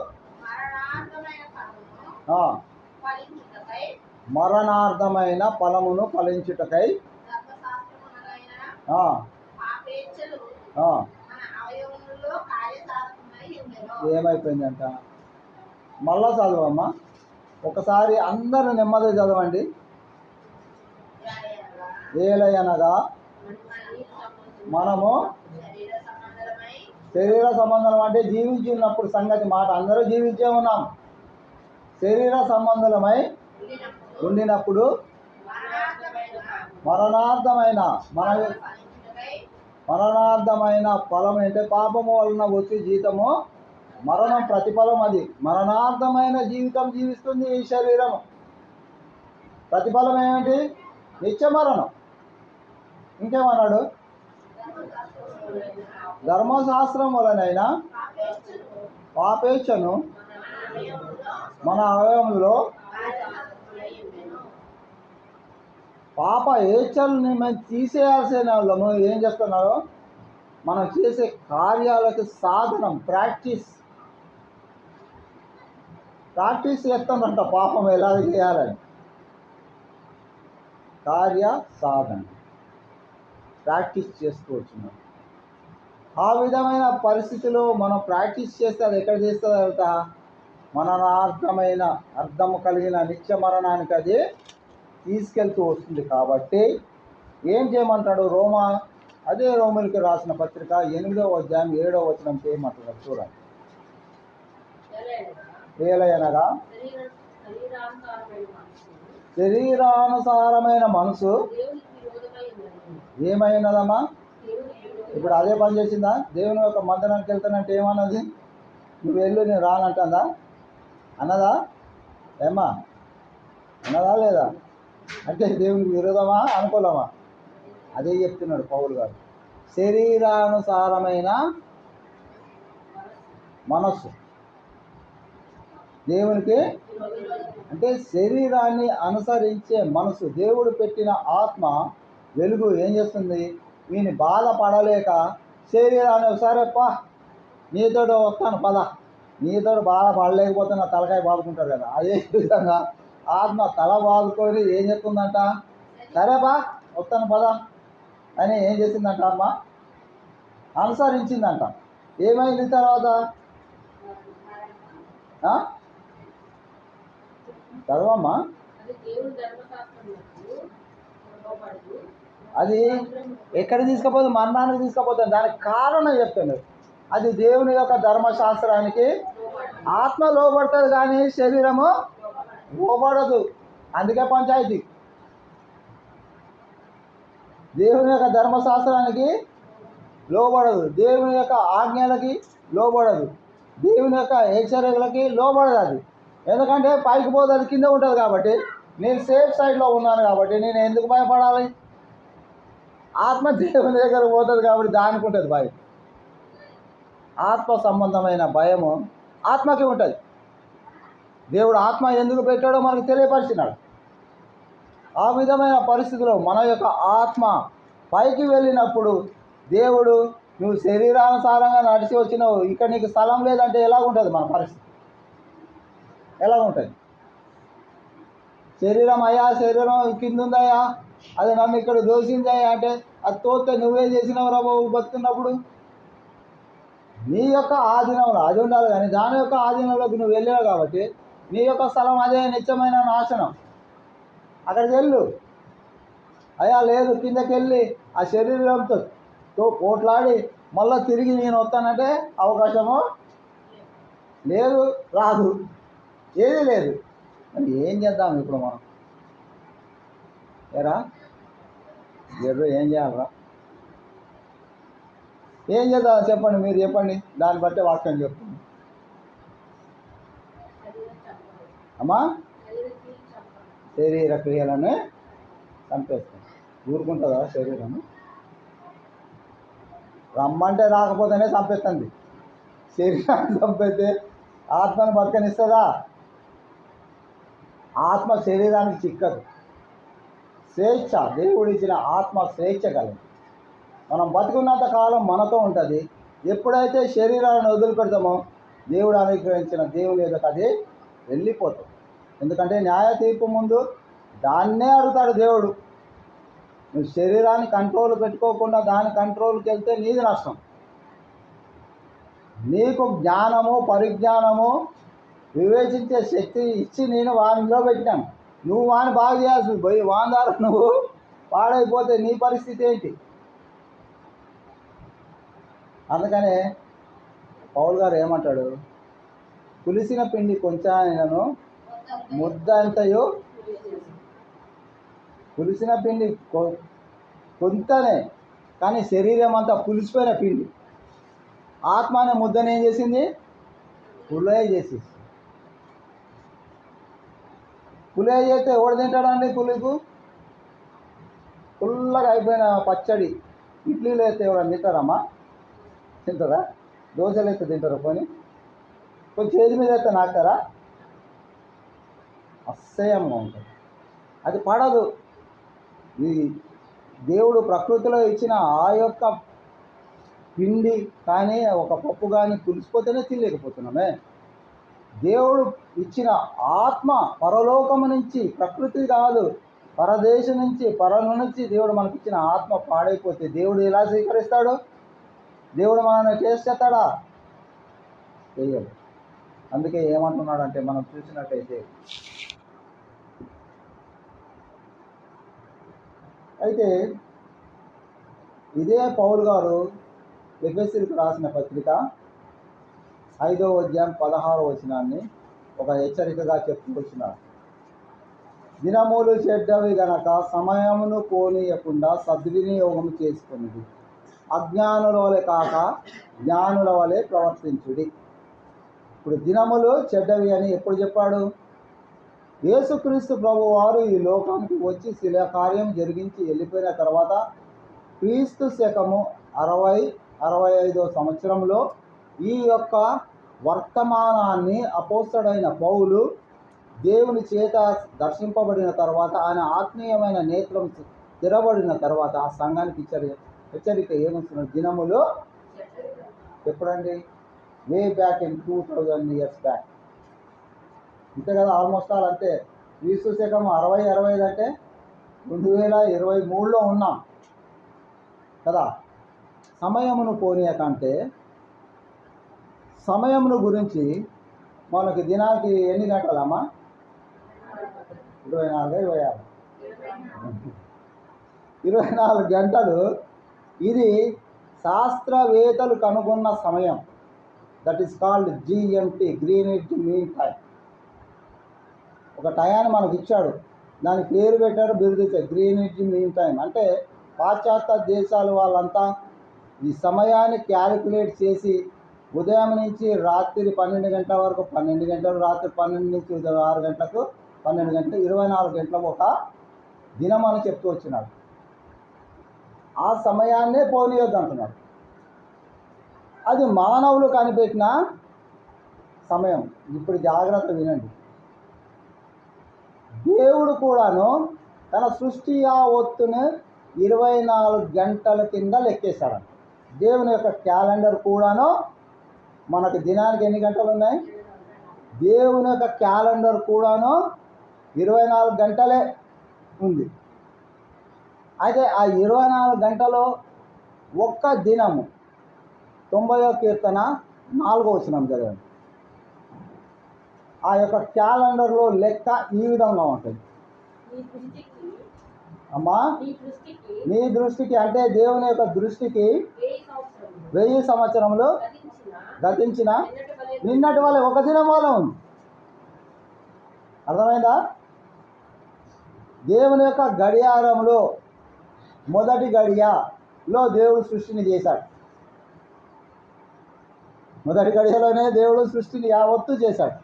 మరణార్థమైన ఫలమును ఫలించుటకై ఏమైపోయిందంట? మళ్ళా చదవమ్మా ఒకసారి, అందరూ నెమ్మది చదవండి. ఏలయనగా మనము శరీర సంబంధం అంటే జీవించి ఉన్నప్పుడు సంగతి మాట, అందరూ జీవించే ఉన్నాం. శరీర సంబంధులమై ఉండినప్పుడు మరణార్థమైన ఫలం అంటే పాపము వలన వచ్చి జీతము మరణం, ప్రతిఫలం అది. మరణార్థమైన జీవితం జీవిస్తుంది ఈ శరీరం. ప్రతిఫలం ఏమిటి? నిత్య మరణం. ఇంకేమన్నాడు? ధర్మశాస్త్రం వలనైనా పాపేచ్ఛను మన అవయవంలో, పాప ఏచ్ఛల్ని మేము తీసేయాల్సిన వాళ్ళము ఏం చేస్తున్నారు? మనం చేసే కార్యాలకు సాధనం, ప్రాక్టీస్ చేస్తామంట. పాపం ఎలా చేయాలని కార్య సాధన ప్రాక్టీస్ చేసుకోవచ్చు. ఆ విధమైన పరిస్థితిలో మనం ప్రాక్టీస్ చేస్తే అది ఎక్కడ చేస్తుందంట? మరణార్థమైన అర్థము కలిగిన నిత్య మరణానికి అది తీసుకెళ్తూ వస్తుంది. కాబట్టి ఏం చేయమంటాడు? అదే రోమిలకు రాసిన పత్రిక 8వ అధ్యాయం 7వ వచనం చేయమంటున్నాడు. చూడండి. ఏలయనగా శరీరానుసారమైన మనసు ఏమైనదమ్మా? ఇప్పుడు అదే పని చేసిందా? దేవుని యొక్క మందిరానికి వెళ్తానంటే ఏమన్నది? నువ్వు వెళ్ళు, నేను రానంటుందా? అన్నదా? ఏమ్మా అన్నదా లేదా? అంటే దేవునికి విరోధమా, అనుకూలమా? అదే చెప్తున్నాడు పౌలు గారు. శరీరానుసారమైన మనస్సు దేవునికి అంటే శరీరాన్ని అనుసరించే మనసు. దేవుడు పెట్టిన ఆత్మ వెలుగు ఏం చేస్తుంది? వీని బాధపడలేక శరీరాన్ని సరేప్ప నీతో వస్తాను పద, నీతో బాధపడలేకపోతే నా తలకాయ బాదుకుంటారు కదా, అదే విధంగా ఆత్మ తల బాదుకొని ఏం చెప్తుందంట? సరేపా వస్తాను పద అని ఏం చేసిందంట? అమ్మ అనుసరించిందంట. ఏమైంది తర్వాత? చదవమ్మా. అది ఎక్కడ తీసుకుపోతుంది? మరణానికి తీసుకుపోతుంది. దానికి కారణం చెప్తాను. అది దేవుని యొక్క ధర్మశాస్త్రానికి ఆత్మ లోబడుతుంది కానీ శరీరము లోబడదు. అందుకే పంచాయతీ. దేవుని యొక్క ధర్మశాస్త్రానికి లోబడదు, దేవుని యొక్క ఆజ్ఞలకి లోబడదు, దేవుని యొక్క హెచ్చరికలకి లోబడదు. అది ఎందుకంటే పైకి పోతే అది కింద ఉంటుంది కాబట్టి. నేను సేఫ్ సైడ్లో ఉన్నాను కాబట్టి నేను ఎందుకు భయపడాలి? ఆత్మ దేవుని దగ్గర పోతుంది కాబట్టి దానికి ఉంటుంది భయం. ఆత్మ సంబంధమైన భయము ఆత్మకి ఉంటుంది. దేవుడు ఆత్మ ఎందుకు పెట్టాడో మనకు తెలియపరిచినాడు. ఆ విధమైన పరిస్థితిలో మన యొక్క ఆత్మ పైకి వెళ్ళినప్పుడు దేవుడు, నువ్వు శరీరానుసారంగా నడిచి వచ్చినావు, ఇక్కడ నీకు స్థలం లేదంటే ఎలాగుంటుంది మన పరిస్థితి? ఎలాగుంటుంది? శరీరం అయ్యా, శరీరం కింద ఉందయ్యా, అది నన్ను ఇక్కడ దోసిందయ్యా అంటే అది తోస్తే నువ్వేం చేసినావు రా బాబు బతుకున్నప్పుడు? నీ యొక్క ఆధీనంలో అది ఉండాలి కానీ దాని యొక్క ఆధీనంలోకి నువ్వు వెళ్ళావు కాబట్టి నీ యొక్క స్థలం అదే నిత్యమైన నాశనం. అక్కడికి వెళ్ళు. అయ్యా లేదు, కిందకి వెళ్ళి ఆ శరీరంతో పోట్లాడి మళ్ళీ తిరిగి నేను వస్తానంటే అవకాశము లేదు, రాదు, ఏది లేదు. మరి ఏం చేద్దాం ఇప్పుడు మనం? ఏరా ఏం చేయాలరా? ఏం చేద్దాం చెప్పండి, మీరు చెప్పండి. దాన్ని బట్టే వాక్యం చెప్తుంది. అమ్మా, శరీర క్రియలను చంపేస్తాం. ఊరుకుంటుందా శరీరము? రమ్మంటే రాకపోతేనే చంపేస్తుంది. శరీరాన్ని చంపేస్తే ఆత్మను బతకనిస్తుందా? ఆత్మ శరీరానికి చిక్కదు. స్వేచ్ఛ, దేవుడు ఇచ్చిన ఆత్మ స్వేచ్ఛ కలదు. మనం బతుకున్నంత కాలం మనతో ఉంటుంది. ఎప్పుడైతే శరీరాలను వదిలిపెడతామో దేవుడు అనుగ్రహించిన దేవుని ఎదుట అది వెళ్ళిపోతుంది. ఎందుకంటే న్యాయ తీర్పు ముందు దాన్నే అడుగుతాడు దేవుడు. నువ్వు శరీరాన్ని కంట్రోల్ పెట్టుకోకుండా దాని కంట్రోల్కి వెళ్తే నీది నష్టం. నీకు జ్ఞానము, పరిజ్ఞానము, వివేచించే శక్తి ఇచ్చి నేను వానిలో పెట్టాను. నువ్వు వాని బాగా చేయాల్సి పోయి వాని ద్వారా నువ్వు పాడైపోతే నీ పరిస్థితి ఏంటి? అందుకనే పౌలు గారు ఏమంటాడు? పులిసిన పిండి కొంచెం ముద్దంతయు, పులిసిన పిండి కొంతనే కానీ శరీరం అంతా పులిసిపోయిన పిండి. ఆత్మ అనే ముద్దని ఏం చేసింది? పులే చేసేసి. పులే చేస్తే ఎవడు తింటాడండి? పులుపు పుల్లగా అయిపోయిన పచ్చడి ఇడ్లీలు అయితే ఎవడన్నా తింటారమ్మా? తింటారా? దోశలు అయితే తింటారా? కొంచెం చేతి మీద అయితే నాకుతారా? అసహ్యంగా ఉంటుంది. అది పడదు. ఈ దేవుడు ప్రకృతిలో ఇచ్చిన ఆ యొక్క పిండి కానీ ఒక పప్పు కానీ పులిసిపోతేనే తినలేకపోతున్నామే. దేవుడు ఇచ్చిన ఆత్మ పరలోకము నుంచి, ప్రకృతి కాదు, పరదేశం నుంచి, పరం నుంచి దేవుడు మనకిచ్చిన ఆత్మ పాడైపోతే దేవుడు ఎలా స్వీకరిస్తాడు? దేవుడు మనల్ని చేస్తాడా? చెయ్యడు. అందుకే ఏమంటున్నాడంటే మనం చూసినట్టయితే, అయితే ఇదే పౌలు గారు ఎఫెసీయులకు రాసిన పత్రిక 5వ అధ్యాయం 16వ వచనాన్ని ఒక హెచ్చరికగా చెప్తూ వచ్చినాడు. దినములు చెడ్డవి గనక సమయమును పోనీయకుండా సద్వినియోగం చేసుకున్నది, అజ్ఞానుల వలె కాక జ్ఞానుల వలె ప్రవర్తించుడి. ఇప్పుడు దినములు చెడ్డవి అని ఎప్పుడు చెప్పాడు? యేసుక్రీస్తు ప్రభు వారు ఈ లోకానికి వచ్చి శిలా కార్యం జరిగించి వెళ్ళిపోయిన తర్వాత క్రీస్తు శకము 60-65వ సంవత్సరంలో ఈ యొక్క వర్తమానాన్ని అపోస్తలుడైన పౌలు దేవుని చేత దర్శింపబడిన తర్వాత, ఆయన ఆత్మీయమైన నేత్రం తెరబడిన తర్వాత ఆ సంఘానికి హెచ్చరిక ఏమొస్తున్నారు? దినములు ఎప్పుడండి? Way back in 2000 years back. అంతే కదా, ఆల్మోస్ట్ ఆల్. అంటే క్రీస్తు శకం 60-65 అంటే 2023లో ఉన్నాం కదా. సమయమును పోనీయకంటే సమయమును గురించి మనకి దినానికి ఎన్ని గంటలమ్మా? 24 24 గంటలు. ఇది శాస్త్రవేత్తలు కనుగొన్న సమయం. That is called GMT, Greenwich mean time. ఒక టయాన్ని మనకు ఇచ్చాడు, దాని పేరు పెట్టారు, బిరుదిచ్చారు, గ్రీనిచ్ మీన్ టైం. అంటే పాశ్చాత్య దేశాల వాళ్ళంతా ఈ సమయాన్ని క్యాలిక్యులేట్ చేసి ఉదయం నుంచి రాత్రి 12 గంటల వరకు 12 గంటలు, రాత్రి 12 నుంచి 6 గంటలకు 12 గంటలు, 24 గంటలకు ఒక దినం అని చెప్తూ వచ్చినాడు. ఆ సమయాన్నే పోనీయొద్దు అంటున్నాడు. అది మానవులు కనిపెట్టిన సమయం. ఇప్పుడు జాగ్రత్త వినండి. దేవుడు కూడాను తన సృష్టి యావత్తును 24 గంటల కింద లెక్కేశాడు. దేవుని యొక్క క్యాలెండర్ కూడాను మనకు దినానికి ఎన్ని గంటలు ఉన్నాయి? దేవుని యొక్క క్యాలెండర్ కూడాను 24 గంటలే ఉంది. అయితే ఆ 24 గంటలో ఒక్క దినము 90వ కీర్తన 4వ వచనం చదవండి. ఆ యొక్క క్యాలెండర్లో లెక్క ఈ విధంగా ఉంటుంది. అమ్మా, నీ దృష్టికి అంటే దేవుని యొక్క దృష్టికి 1000 సంవత్సరములు గతించిన నిన్నటి వల్ల ఒక దినం వల్ల ఉంది. అర్థమైందా? దేవుని యొక్క గడియారంలో మొదటి గడియలో దేవుడు సృష్టిని చేశాడు. మొదటి గడియలోనే దేవుడు సృష్టిని యావత్తు చేశాడు.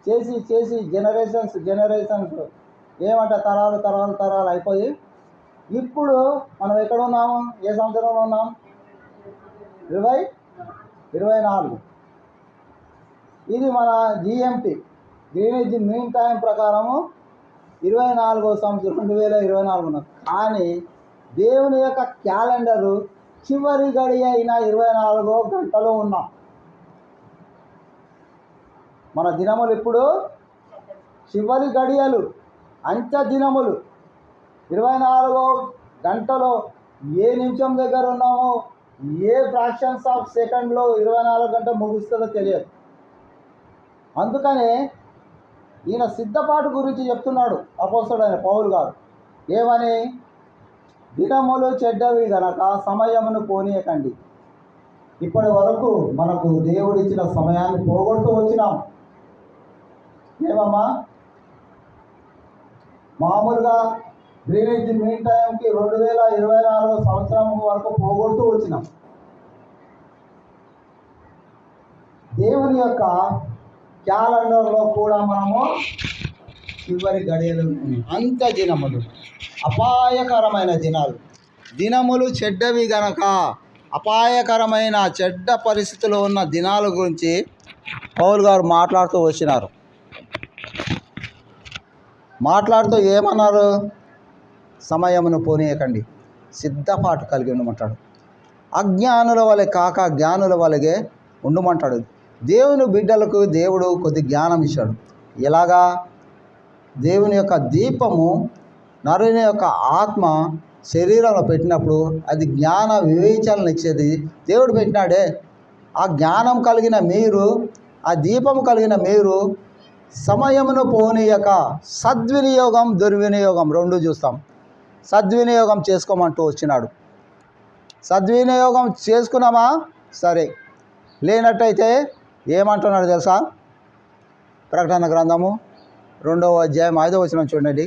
చేసి చేసి జనరేషన్స్ ఏమంట తరాలు అయిపోయి ఇప్పుడు మనం ఎక్కడ ఉన్నాము? ఏ సంవత్సరంలో ఉన్నాం? 2024. ఇది మన జిఎంటి, గ్రీనిచ్ మీన్ టైం ప్రకారము 24వ సంవత్సరం 2024 ఉన్నాం. కానీ దేవుని యొక్క క్యాలెండరు చివరి గడియ అయిన 24వ గంటలో ఉన్నాం. మన దినములు ఇప్పుడు చివరి గడియలు, అంత్య దినములు. 24వ గంటలో ఏ నిమిషం దగ్గర ఉన్నామో, ఏ ఫ్రాక్షన్స్ ఆఫ్ సెకండ్లో 24 గంటలు ముగుస్తుందో తెలియదు. అందుకనే ఈయన సిద్ధపాటు గురించి చెప్తున్నాడు అపోస్తలుడైన పౌలు గారు. ఏమని? దినములు చెడ్డవి గనక సమయమును పోనీయకండి. ఇప్పటి వరకు మనకు దేవుడిచ్చిన సమయాన్ని పోగొడుతూ వచ్చినాం. ఏమమ్మా? మామూలుగా గ్రీనిచ్ మీన్ టైంకి 2024 సంవత్సరం వరకు పోగొడుతూ వచ్చినాం. దేవుని యొక్క క్యాలెండర్లో కూడా మనము చివరి గడియలు, అంత దినములు, అపాయకరమైన దినాలు. దినములు చెడ్డవి గనక అపాయకరమైన చెడ్డ పరిస్థితిలో ఉన్న దినాల గురించి పౌలు గారు మాట్లాడుతూ వచ్చినారు. మాట్లాడుతూ ఏమన్నారు? సమయమును పోనీయకండి, సిద్ధపాటు కలిగి ఉండమంటాడు. అజ్ఞానుల వలె కాక జ్ఞానుల వలెగే ఉండమంటాడు. దేవుని బిడ్డలకు దేవుడు కొద్ది జ్ఞానం ఇచ్చాడు. ఎలాగా? దేవుని యొక్క దీపము నరుని యొక్క ఆత్మ శరీరంలో పెట్టినప్పుడు అది జ్ఞాన వివేచనలు ఇచ్చేది దేవుడు పెట్టినాడే. ఆ జ్ఞానం కలిగిన మీరు, ఆ దీపము కలిగిన మీరు సమయమును పోనీయక సద్వినియోగం దుర్వినియోగం రెండు చూస్తాం. సద్వినియోగం చేసుకోమంటూ వచ్చినాడు. సద్వినియోగం చేసుకున్నామా? సరే. లేనట్టయితే ఏమంటున్నాడు తెలుసా? ప్రకటన గ్రంథము 2వ అధ్యాయం 5వ వచనం చూడండి.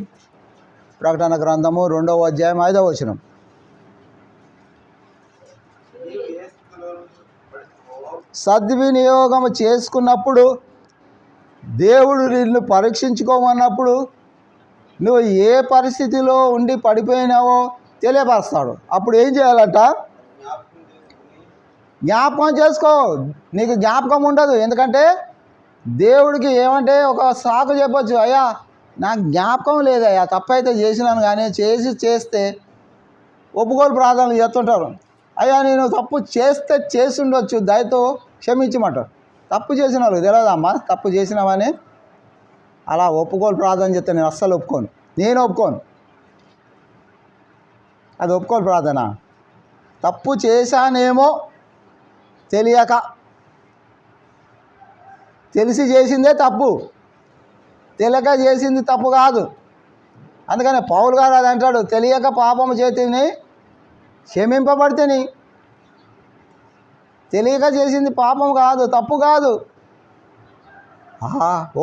ప్రకటన గ్రంథము 2వ అధ్యాయం 5వ వచనం. సద్వినియోగం చేసుకున్నప్పుడు దేవుడు నిన్ను పరీక్షించుకోమన్నప్పుడు నువ్వు ఏ పరిస్థితిలో ఉండి పడిపోయినావో తెలియపరుస్తాడు. అప్పుడు ఏం చేయాలంట? జ్ఞాపకం చేసుకో. నీకు జ్ఞాపకం ఉండదు. ఎందుకంటే దేవుడికి ఏమంటే ఒక సాకు చెప్పొచ్చు, అయ్యా నాకు జ్ఞాపకం లేదయ్యా, తప్పైతే చేసినాను, కానీ చేస్తే ఒప్పుకోలు ప్రార్థనలు చేస్తుంటారు. అయ్యా నేను తప్పు చేసి ఉండొచ్చు, దయతో క్షమించమంటారు. తప్పు చేసిన వాళ్ళు తెలియదమ్మా తప్పు చేసినామని. అలా ఒప్పుకోలు ప్రార్థన చేస్తే నేను అస్సలు ఒప్పుకోను. అది ఒప్పుకోలు ప్రార్థన. తప్పు చేశానేమో తెలియక, తెలిసి చేసిందే తప్పు, తెలియక చేసింది తప్పు కాదు. అందుకని పౌలు గారు అది అంటాడు, తెలియక పాపము చేతిని క్షమింపబడితేని. తెలియక చేసింది పాపం కాదు, తప్పు కాదు.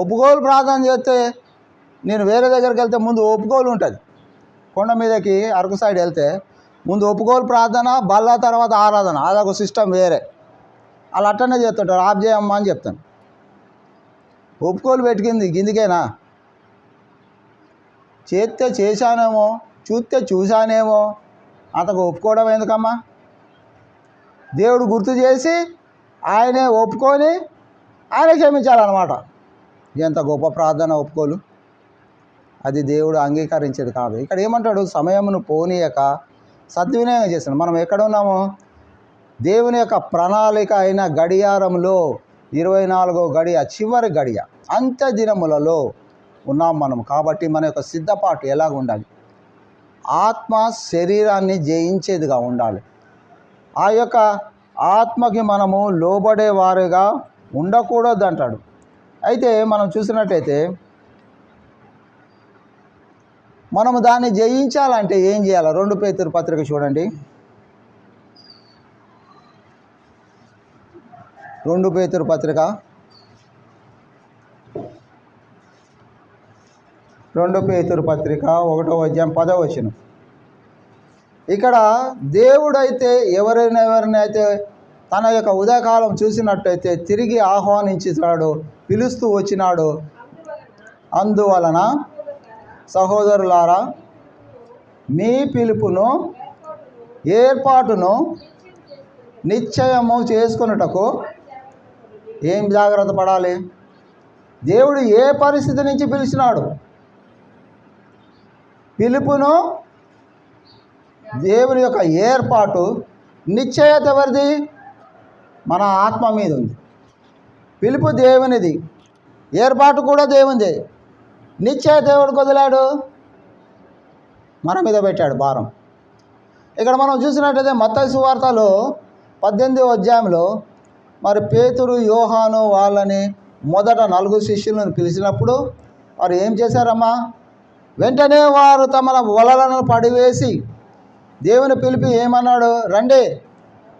ఒప్పుకోలు ప్రార్థన చేస్తే, నేను వేరే దగ్గరికి వెళ్తే ముందు ఒప్పుకోలు ఉంటుంది. కొండ మీదకి అరకు సైడ్ వెళ్తే ముందు ఒప్పుకోలు ప్రార్థన, బల్ల తర్వాత ఆరాధన, అదొక సిస్టమ్ వేరే. వాళ్ళు అట్టనే చేస్తుంటారు, ఆఫ్ చేయమ్మా అని చెప్తాను. ఒప్పుకోలు పెట్టుకుంది గిందికేనా? చేస్తే చేశానేమో, చూస్తే చూశానేమో, అంతకు ఒప్పుకోవడం ఎందుకమ్మా? దేవుడు గుర్తు చేసి ఆయనే ఒప్పుకొని ఆయనే క్షమించాలన్నమాట. ఎంత గొప్ప ప్రార్థన ఒప్పుకోలు! అది దేవుడు అంగీకరించేది కాదు. ఇక్కడ ఏమంటాడు? సమయమును పోనీయక సద్వినియోగం చేస్తాడు. మనం ఎక్కడ ఉన్నామో దేవుని యొక్క ప్రణాళిక అయిన గడియారంలో 24వ గడియ, చివరి గడియ, అంత్య దినములలో ఉన్నాం మనం. కాబట్టి మన యొక్క సిద్ధపాటు ఎలాగ ఉండాలి? ఆత్మ శరీరాన్ని జయించేదిగా ఉండాలి. ఆ యొక్క ఆత్మకి మనము లోబడేవారుగా ఉండకూడదు అంటాడు. అయితే మనం చూసినట్లయితే మనము దాన్ని జయించాలంటే ఏం చేయాలి? 2 పేతురు పత్రిక చూడండి. 2 పేతురు పత్రిక 1వ అధ్యాయం 10వ వచనం. ఇక్కడ దేవుడైతే ఎవరినైతే తన యొక్క ఉదయకాలం చూసినట్టయితే తిరిగి ఆహ్వానించాడు, పిలుస్తూ వచ్చినాడు. అందువలన సహోదరులారా, మీ పిలుపును ఏర్పాటును నిశ్చయము చేసుకొనుటకు ఏం జాగ్రత్త పడాలి? దేవుడు ఏ పరిస్థితి నుంచి పిలిచినాడు? పిలుపును, దేవుని యొక్క ఏర్పాటు, నిశ్చయత ఎవరిది? మన ఆత్మ మీద ఉంది. పిలుపు దేవునిది, ఏర్పాటు కూడా దేవునిదే. నిశ్చయత దేవుడికి వదిలాడు, మన మీద పెట్టాడు భారం. ఇక్కడ మనం చూసినట్టయితే మత్తయి సువార్తలో 18వ అధ్యాయంలో మరి పేతురు, యోహాను వాళ్ళని మొదట 4 శిష్యులను పిలిచినప్పుడు వారు ఏం చేశారమ్మా? వెంటనే వారు తమ వలలను పడివేసి దేవుని పిలిపి ఏమన్నాడు? రండి,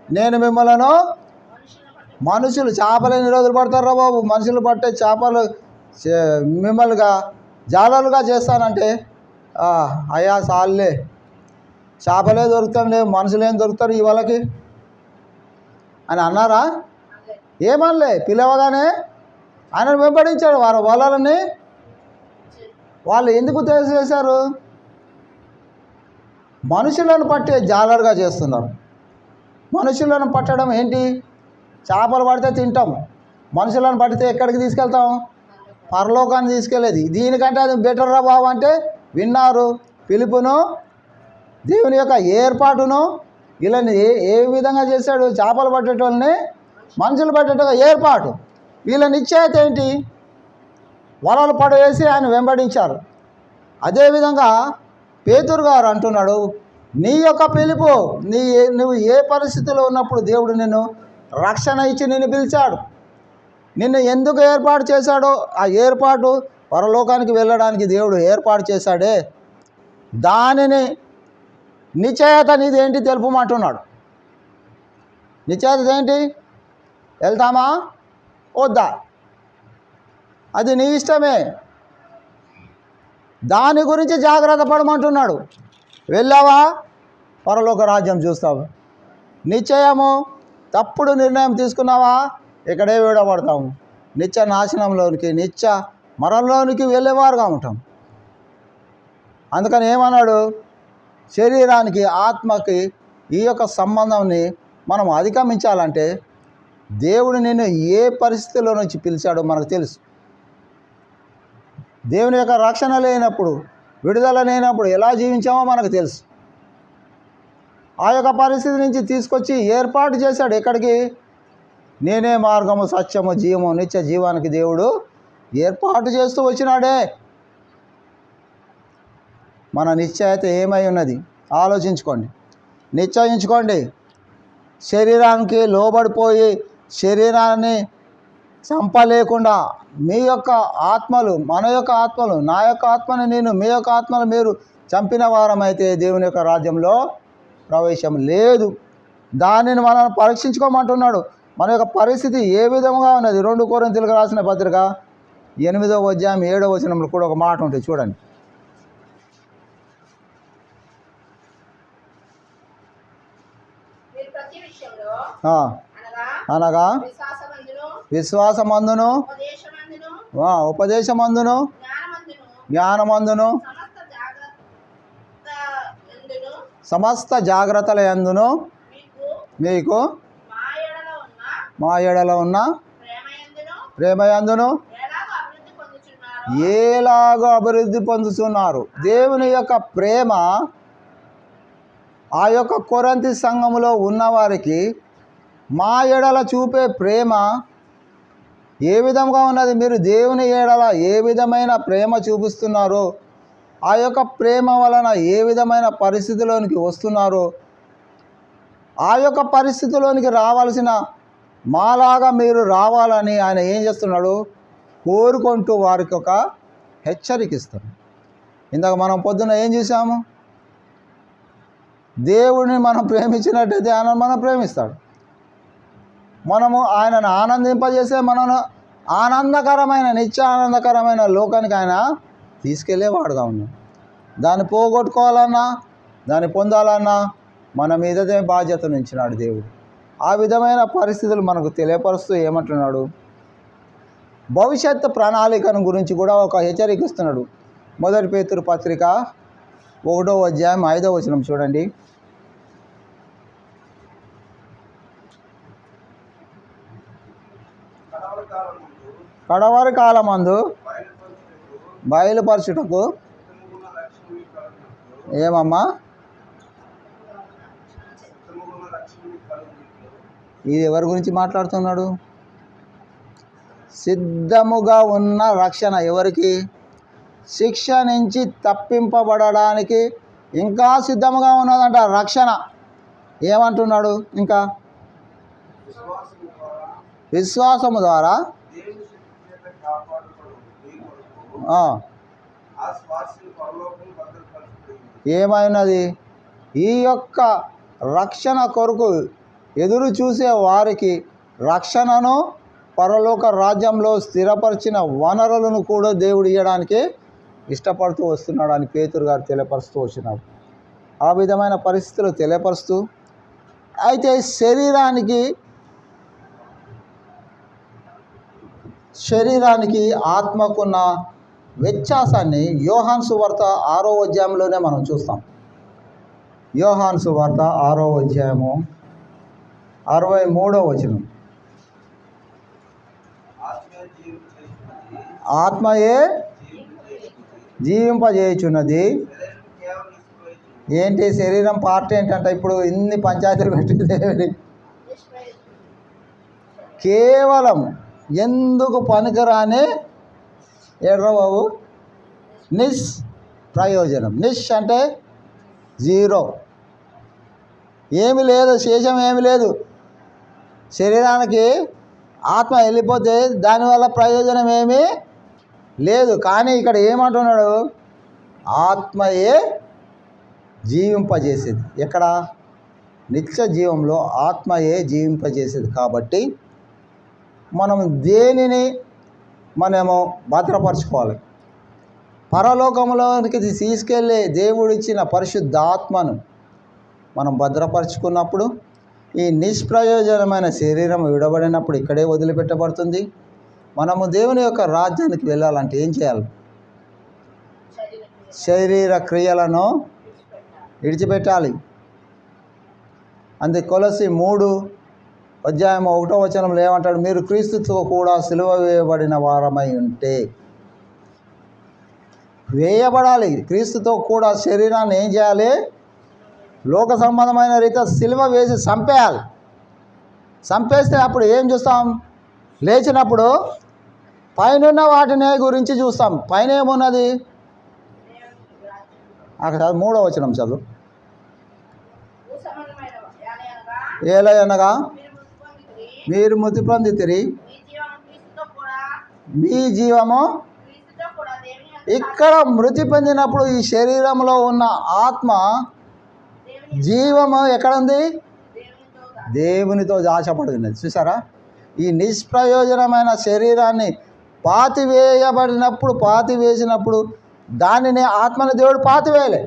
నేను మిమ్మలను మనుషులు, చేపలు ఎన్ని రోజులు పడతారా బాబు? మనుషులు పట్టే చేపలు మిమ్మల్నిగా జాలలుగా చేస్తానంటే, అయ్యా సాల్లే, చేపలే దొరుకుతాం, లేవు మనుషులు ఏం దొరుకుతారు ఈ వాళ్ళకి అని అన్నారా? ఏమనలే. పిలవగానే ఆయన వెంబడించాడు. వారి వలలని వాళ్ళు ఎందుకు చేశారు? మనుషులను పట్టే జాలరుగా చేస్తున్నారు. మనుషులను పట్టడం ఏంటి? చేపలు పడితే తింటాం, మనుషులను పడితే ఎక్కడికి తీసుకెళ్తాం? పరలోకాన్ని తీసుకెళ్ళేది. దీనికంటే అది బెటర్ రా బాబు అంటే విన్నారు. పిలుపును, దేవుని యొక్క ఏర్పాటును వీళ్ళని ఏ విధంగా చేశాడు? చేపలు పట్టేటోళ్ళని మనుషులు పట్టేట ఏర్పాటు. వీళ్ళ నిశ్చయత ఏంటి? వలలు పడవేసి ఆయన వెంబడించారు. అదేవిధంగా పేతురు గారు అంటున్నాడు, నీ యొక్క పిలుపు, నువ్వు ఏ పరిస్థితిలో ఉన్నప్పుడు దేవుడు నిన్ను రక్షణ ఇచ్చి నిన్ను పిలిచాడు, నిన్ను ఎందుకు ఏర్పాటు చేశాడో ఆ ఏర్పాటు పరలోకానికి వెళ్ళడానికి దేవుడు ఏర్పాటు చేశాడే, దానిని నిశ్చయత నీది ఏంటి తెలుపమంటున్నాడు. నిశ్చయత ఏంటి? వెళ్తామా వద్దా? అది నీ ఇష్టమే. దాని గురించి జాగ్రత్త పడమంటున్నాడు. వెళ్ళావా పరలోక రాజ్యం చూస్తావు. నిశ్చయము తప్పుడు నిర్ణయం తీసుకున్నావా ఇక్కడే విడబడతాము. నిత్య నాశనంలోనికి, నిత్య మరణంలోనికి వెళ్ళేవారుగా ఉంటాం. అందుకని ఏమన్నాడు? శరీరానికి, ఆత్మకి ఈ యొక్క సంబంధాన్ని మనం అధిగమించాలంటే దేవుడు నిన్ను ఏ పరిస్థితిలో నుంచి పిలిచాడో మనకు తెలుసు. దేవుని యొక్క రక్షణ లేనప్పుడు, విడుదల లేనప్పుడు ఎలా జీవించామో మనకు తెలుసు. ఆ యొక్క పరిస్థితి నుంచి తీసుకొచ్చి ఏర్పాటు చేశాడు. ఎక్కడికి? నేనే మార్గము, సత్యము, జీవము, నిత్య జీవానికి దేవుడు ఏర్పాటు చేస్తూ వచ్చినాడే. మన నిశ్చయత ఏమై ఉన్నది ఆలోచించుకోండి, నిశ్చయించుకోండి. శరీరానికి లోబడిపోయి శరీరాన్ని చంపలేకుండా మీ యొక్క ఆత్మలు, మన యొక్క ఆత్మలు, నా యొక్క ఆత్మను నేను, మీ యొక్క ఆత్మను మీరు చంపిన వారమైతే దేవుని యొక్క రాజ్యంలో ప్రవేశం లేదు. దానిని మనం పరీక్షించుకోమంటున్నాడు. మన యొక్క పరిస్థితి ఏ విధంగా ఉన్నది. 2 కొరింథీయులకు రాసిన పత్రిక 8వ అధ్యాయం 7వ వచనంలో కూడా ఒక మాట ఉంటుంది, చూడండి. అనగా విశ్వాసమందును, ఉపదేశమందును, జ్ఞానమందును, సమస్త జాగ్రత్తల యందును మీకు మా ఎడల ఉన్న ప్రేమయందును ఎలాగో అభివృద్ధి పొందుతున్నారు. దేవుని యొక్క ప్రేమ ఆ యొక్క కొరింథీ సంఘములో ఉన్నవారికి మా ఎడల చూపే ప్రేమ ఏ విధంగా ఉన్నది. మీరు దేవుని ఎడల ఏ విధమైన ప్రేమ చూపిస్తున్నారో, ఆ యొక్క ప్రేమ వలన ఏ విధమైన పరిస్థితిలోనికి వస్తున్నారో, ఆ యొక్క పరిస్థితిలోనికి రావాల్సిన మాలాగా మీరు రావాలని ఆయన ఏం చేస్తున్నాడు, కోరుకుంటూ వారికి ఒక హెచ్చరిక ఇస్తాడు. ఇందాక మనం పొద్దున్న ఏం చూసాము, దేవుడిని మనం ప్రేమించినట్టయితే ఆయన మనం ప్రేమిస్తాడు. మనము ఆయనను ఆనందింపజేసే మనను ఆనందకరమైన, నిత్య ఆనందకరమైన లోకానికి ఆయన తీసుకెళ్ళేవాడుగా ఉన్నాడు. దాన్ని పోగొట్టుకోవాలన్నా, దాన్ని పొందాలన్నా మన మీదనే బాధ్యతను ఉంచినాడు దేవుడు. ఆ విధమైన పరిస్థితులు మనకు తెలియపరుస్తూ ఏమంటున్నాడు, భవిష్యత్తు ప్రణాళికను గురించి కూడా ఒక హెచ్చరిక ఇస్తున్నాడు. 1 పేతురు పత్రిక 1వ అధ్యాయం 5వ వచనం చూడండి. కడవరి కాలమందు బయలుపరచుటకు ఏమమ్మా, ఇది ఎవరి గురించి మాట్లాడుతున్నాడు? సిద్ధముగా ఉన్న రక్షణ ఎవరికి? శిక్ష నుంచి తప్పింపబడడానికి ఇంకా సిద్ధముగా ఉన్నదంట రక్షణ. ఏమంటున్నాడు? ఇంకా విశ్వాసము ద్వారా ఏమైనది, ఈ యొక్క రక్షణ కొరకు ఎదురు చూసే వారికి రక్షణను, పరలోక రాజ్యంలో స్థిరపరిచిన వనరులను కూడా దేవుడు ఇవ్వడానికి ఇష్టపడుతూ వస్తున్నాడు అని పేతురు గారు తెలియపరుస్తూ వచ్చినాడు. ఆ విధమైన పరిస్థితులు తెలియపరుస్తూ, అయితే శరీరానికి ఆత్మకున్న వ్యత్యాసాన్ని యోహాను సువార్త 6వ అధ్యాయంలోనే మనం చూస్తాం. యోహాను సువార్త 6వ అధ్యాయము 63వ వచనం. ఆత్మయే జీవింపజేయుచున్నది. ఏంటి శరీరం పార్ట్ ఏంటంటే ఇప్పుడు ఇన్ని పంచాయతీలు పెట్టింది కేవలం ఎందుకు పనికిరాని బాబు ప్రయోజనం. అంటే 0, ఏమి లేదు, శేషం ఏమి లేదు. శరీరానికి ఆత్మ వెళ్ళిపోతే దానివల్ల ప్రయోజనం ఏమీ లేదు. కానీ ఇక్కడ ఏమంటున్నాడు, ఆత్మయే జీవింపజేసేది. ఎక్కడ? నిత్య జీవంలో ఆత్మయే జీవింపజేసేది. కాబట్టి మనం దేనిని మనము భద్రపరచుకోవాలి? పరలోకంలోనికి తీసుకెళ్ళే దేవుడిచ్చిన పరిశుద్ధాత్మను మనం భద్రపరుచుకున్నప్పుడు ఈ నిష్ప్రయోజనమైన శరీరం విడబడినప్పుడు ఇక్కడే వదిలిపెట్టబడుతుంది. మనము దేవుని యొక్క రాజ్యానికి వెళ్ళాలంటే ఏం చేయాలి? శరీర క్రియలను విడిచిపెట్టాలి. అందుకే కొలస్సీ 3వ అధ్యాయం 1వ వచనంలో ఏమంటాడు, మీరు క్రీస్తుతో కూడా సిలువ వేయబడిన వారమై ఉంటే. వేయబడాలి. క్రీస్తుతో కూడా శరీరాన్ని ఏం చేయాలి? లోక సంబంధమైన రీతిలో సిలువ వేసి చంపేయాలి. చంపేస్తే అప్పుడు ఏం చూస్తాం? లేచినప్పుడు పైన వాటిని గురించి చూస్తాం. పైన ఏమున్నది? అక్కడ 3వ వచనం చదువు. ఏలయనగా మీరు మృతి పొందితిరి, మీ జీవము. ఇక్కడ మృతి పొందినప్పుడు ఈ శరీరంలో ఉన్న ఆత్మ జీవము ఎక్కడ ఉంది? దేవునితో దాచబడినది. చూసారా? ఈ నిష్ప్రయోజనమైన శరీరాన్ని పాతివేసినప్పుడు దానిని ఆత్మని దేవుడు పాతివేయలే.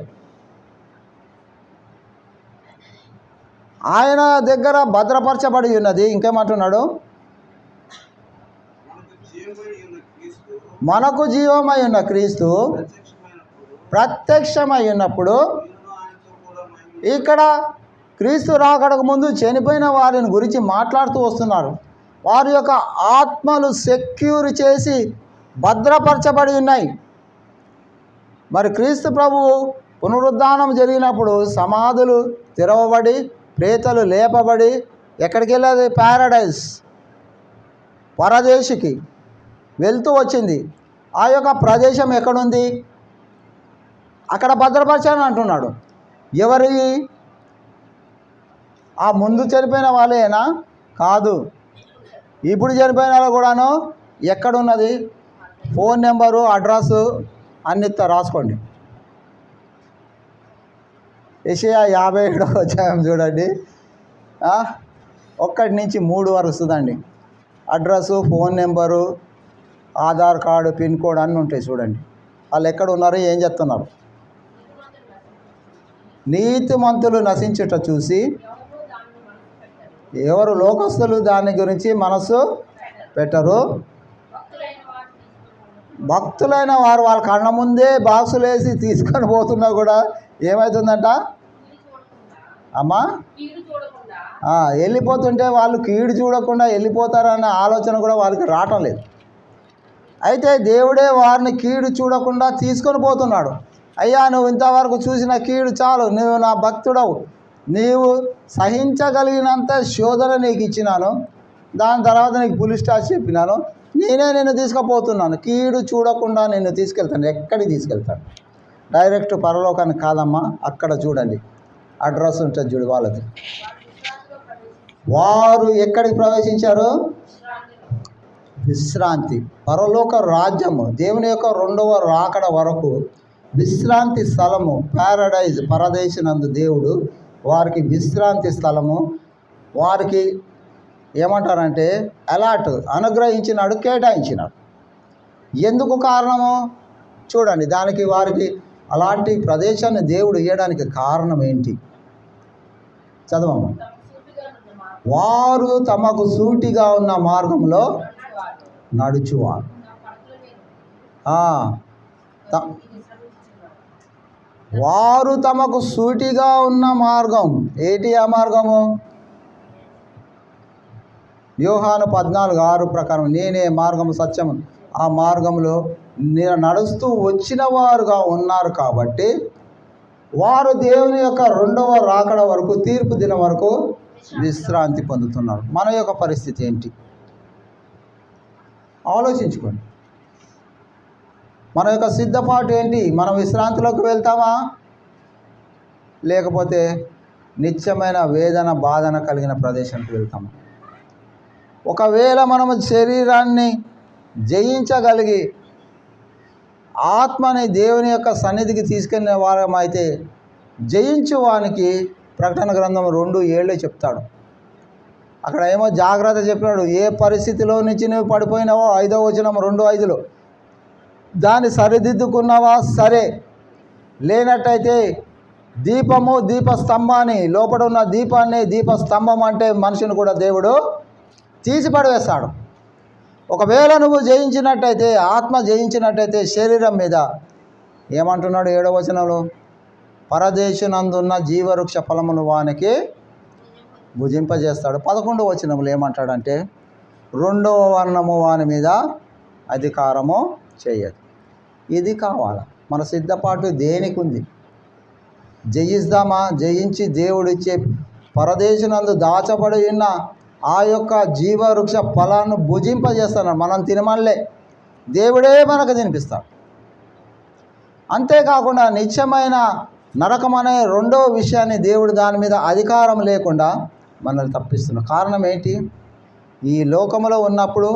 ఆయన దగ్గర భద్రపరచబడి ఉన్నది. ఇంకేమంటున్నాడు? మనకు జీవమై ఉన్న క్రీస్తు ప్రత్యక్షమై ఉన్నప్పుడు, ఇక్కడ క్రీస్తు రాకడకు ముందు చనిపోయిన వారిని గురించి మాట్లాడుతూ వస్తున్నారు. వారి యొక్క ఆత్మలు సెక్యూర్ చేసి భద్రపరచబడి ఉన్నాయి. మరి క్రీస్తు ప్రభువు పునరుద్ధానం జరిగినప్పుడు సమాధులు తెరవబడి ప్రేతలు లేపబడి ఎక్కడికి వెళ్ళేది? ప్యారడైజ్, పరదేశికి వెళ్తూ వచ్చింది. ఆ యొక్క ప్రదేశం ఎక్కడుంది? అక్కడ భద్రపరచాలని అంటున్నాడు. ఎవరి? ఆ ముందు చనిపోయిన వాళ్ళేనా? కాదు, ఇప్పుడు చనిపోయిన వాళ్ళు కూడాను. ఎక్కడున్నది? ఫోన్ నెంబరు, అడ్రస్సు అన్ని రాసుకోండి. యెషయా 57వ అధ్యాయం చూడండి, 1 నుంచి 3 వరకు వస్తుందండి. Address, phone number, Aadhaar card, pin code అన్నీ ఉంటాయి. చూడండి వాళ్ళు ఎక్కడ ఉన్నారు, ఏం చెప్తున్నారు. నీతిమంతులు నశించుట చూసి ఎవరు లోకస్తులు దాని గురించి మనసు పెట్టరు. భక్తులైన వారు వాళ్ళ కళ్ళ ముందే బాక్సులు వేసి తీసుకొని పోతున్నా కూడా ఏమవుతుందంట అమ్మా? వెళ్ళిపోతుంటే వాళ్ళు కీడు చూడకుండా వెళ్ళిపోతారనే ఆలోచన కూడా వాళ్ళకి రావటం లేదు. అయితే దేవుడే వారిని కీడు చూడకుండా తీసుకొని పోతున్నాడు. అయ్యా, నువ్వు ఇంతవరకు చూసిన కీడు చాలు, నువ్వు నా భక్తుడవు, నీవు సహించగలిగినంత శోధన నీకు ఇచ్చినాను, దాని తర్వాత నీకు పులి స్టార్ చెప్పినాను, నేనే నిన్ను తీసుకుపోతున్నాను, కీడు చూడకుండా నిన్ను తీసుకెళ్తాను. ఎక్కడికి తీసుకెళ్తాను? డైరెక్ట్ పరలోకానికి కాదమ్మా, అక్కడ చూడండి అడ్రస్ ఉంటుంది చూడు వాళ్ళది. వారు ఎక్కడికి ప్రవేశించారు? విశ్రాంతి, పరలోక రాజ్యము, దేవుని యొక్క 2వ రాకడ వరకు విశ్రాంతి స్థలము, ప్యారడైజ్, పరదేశినందు దేవుడు వారికి విశ్రాంతి స్థలము, వారికి ఏమంటారంటే అలాట్ అనుగ్రహించినాడు, కేటాయించినాడు. ఎందుకు కారణము చూడండి. దానికి వారికి అలాంటి ప్రదేశాన్ని దేవుడు ఇవ్వడానికి కారణం ఏంటి? చదవము. వారు తమకు సూటిగా ఉన్న మార్గంలో నడుచువారు. వారు తమకు సూటిగా ఉన్న మార్గం ఏంటి? ఆ మార్గము యోహాను 14:6 ప్రకారం నేనే మార్గము సత్యము, ఆ మార్గంలో నడుస్తూ వచ్చిన వారుగా ఉన్నారు. కాబట్టి వారు దేవుని యొక్క 2వ రాకడ వరకు, తీర్పు దినం వరకు విశ్రాంతి పొందుతున్నారు. మన యొక్క పరిస్థితి ఏంటి ఆలోచించుకోండి. మన యొక్క సిద్ధపాటు ఏంటి? మనం విశ్రాంతిలోకి వెళ్తామా, లేకపోతే నిత్యమైన వేదన బాధన కలిగిన ప్రదేశానికి వెళ్తామా? ఒకవేళ మనము శరీరాన్ని జయించగలిగి ఆత్మని దేవుని యొక్క సన్నిధికి తీసుకెళ్ళిన వారమైతే జయించు వానికి ప్రకటన గ్రంథం 2:7 చెప్తాడు. అక్కడ ఏమో జాగ్రత్త చెప్పినాడు. ఏ పరిస్థితిలో నుంచి నువ్వు పడిపోయినావో 5వ వచనం 2:5లో దాన్ని సరిదిద్దుకున్నావా సరే, లేనట్టయితే దీపము, దీపస్తంభాన్ని, లోపల ఉన్న దీపాన్ని, దీపస్తంభం అంటే మనిషిని కూడా దేవుడు తీసి పడవేస్తాడు. ఒకవేళ నువ్వు జయించినట్టయితే, ఆత్మ జయించినట్టయితే శరీరం మీద ఏమంటున్నాడు 7వ వచనంలో? పరదేశునందున్న జీవవృక్ష ఫలమును వానికి భుజింపజేస్తాడు. 11వ వచనంలో ఏమంటాడంటే 2వ వర్ణము వాని మీద అధికారము చేయదు. ఇది కావాలా? మన సిద్ధపాటు దేనికి ఉంది? జయిస్తామా? జయించి దేవుడిచ్చే పరదేశునందు దాచబడి ఉన్న ఆ యొక్క జీవవృక్ష ఫలాన్ని భుజింపజేస్తున్నాడు. మనం తినమల్లే, దేవుడే మనకు తినిపిస్తాడు. అంతేకాకుండా నిత్యమైన నరకం అనే 2వ విషయాన్ని దేవుడు దాని మీద అధికారం లేకుండా మనల్ని తప్పిస్తున్నాడు. కారణం ఏంటి? ఈ లోకంలో ఉన్నప్పుడు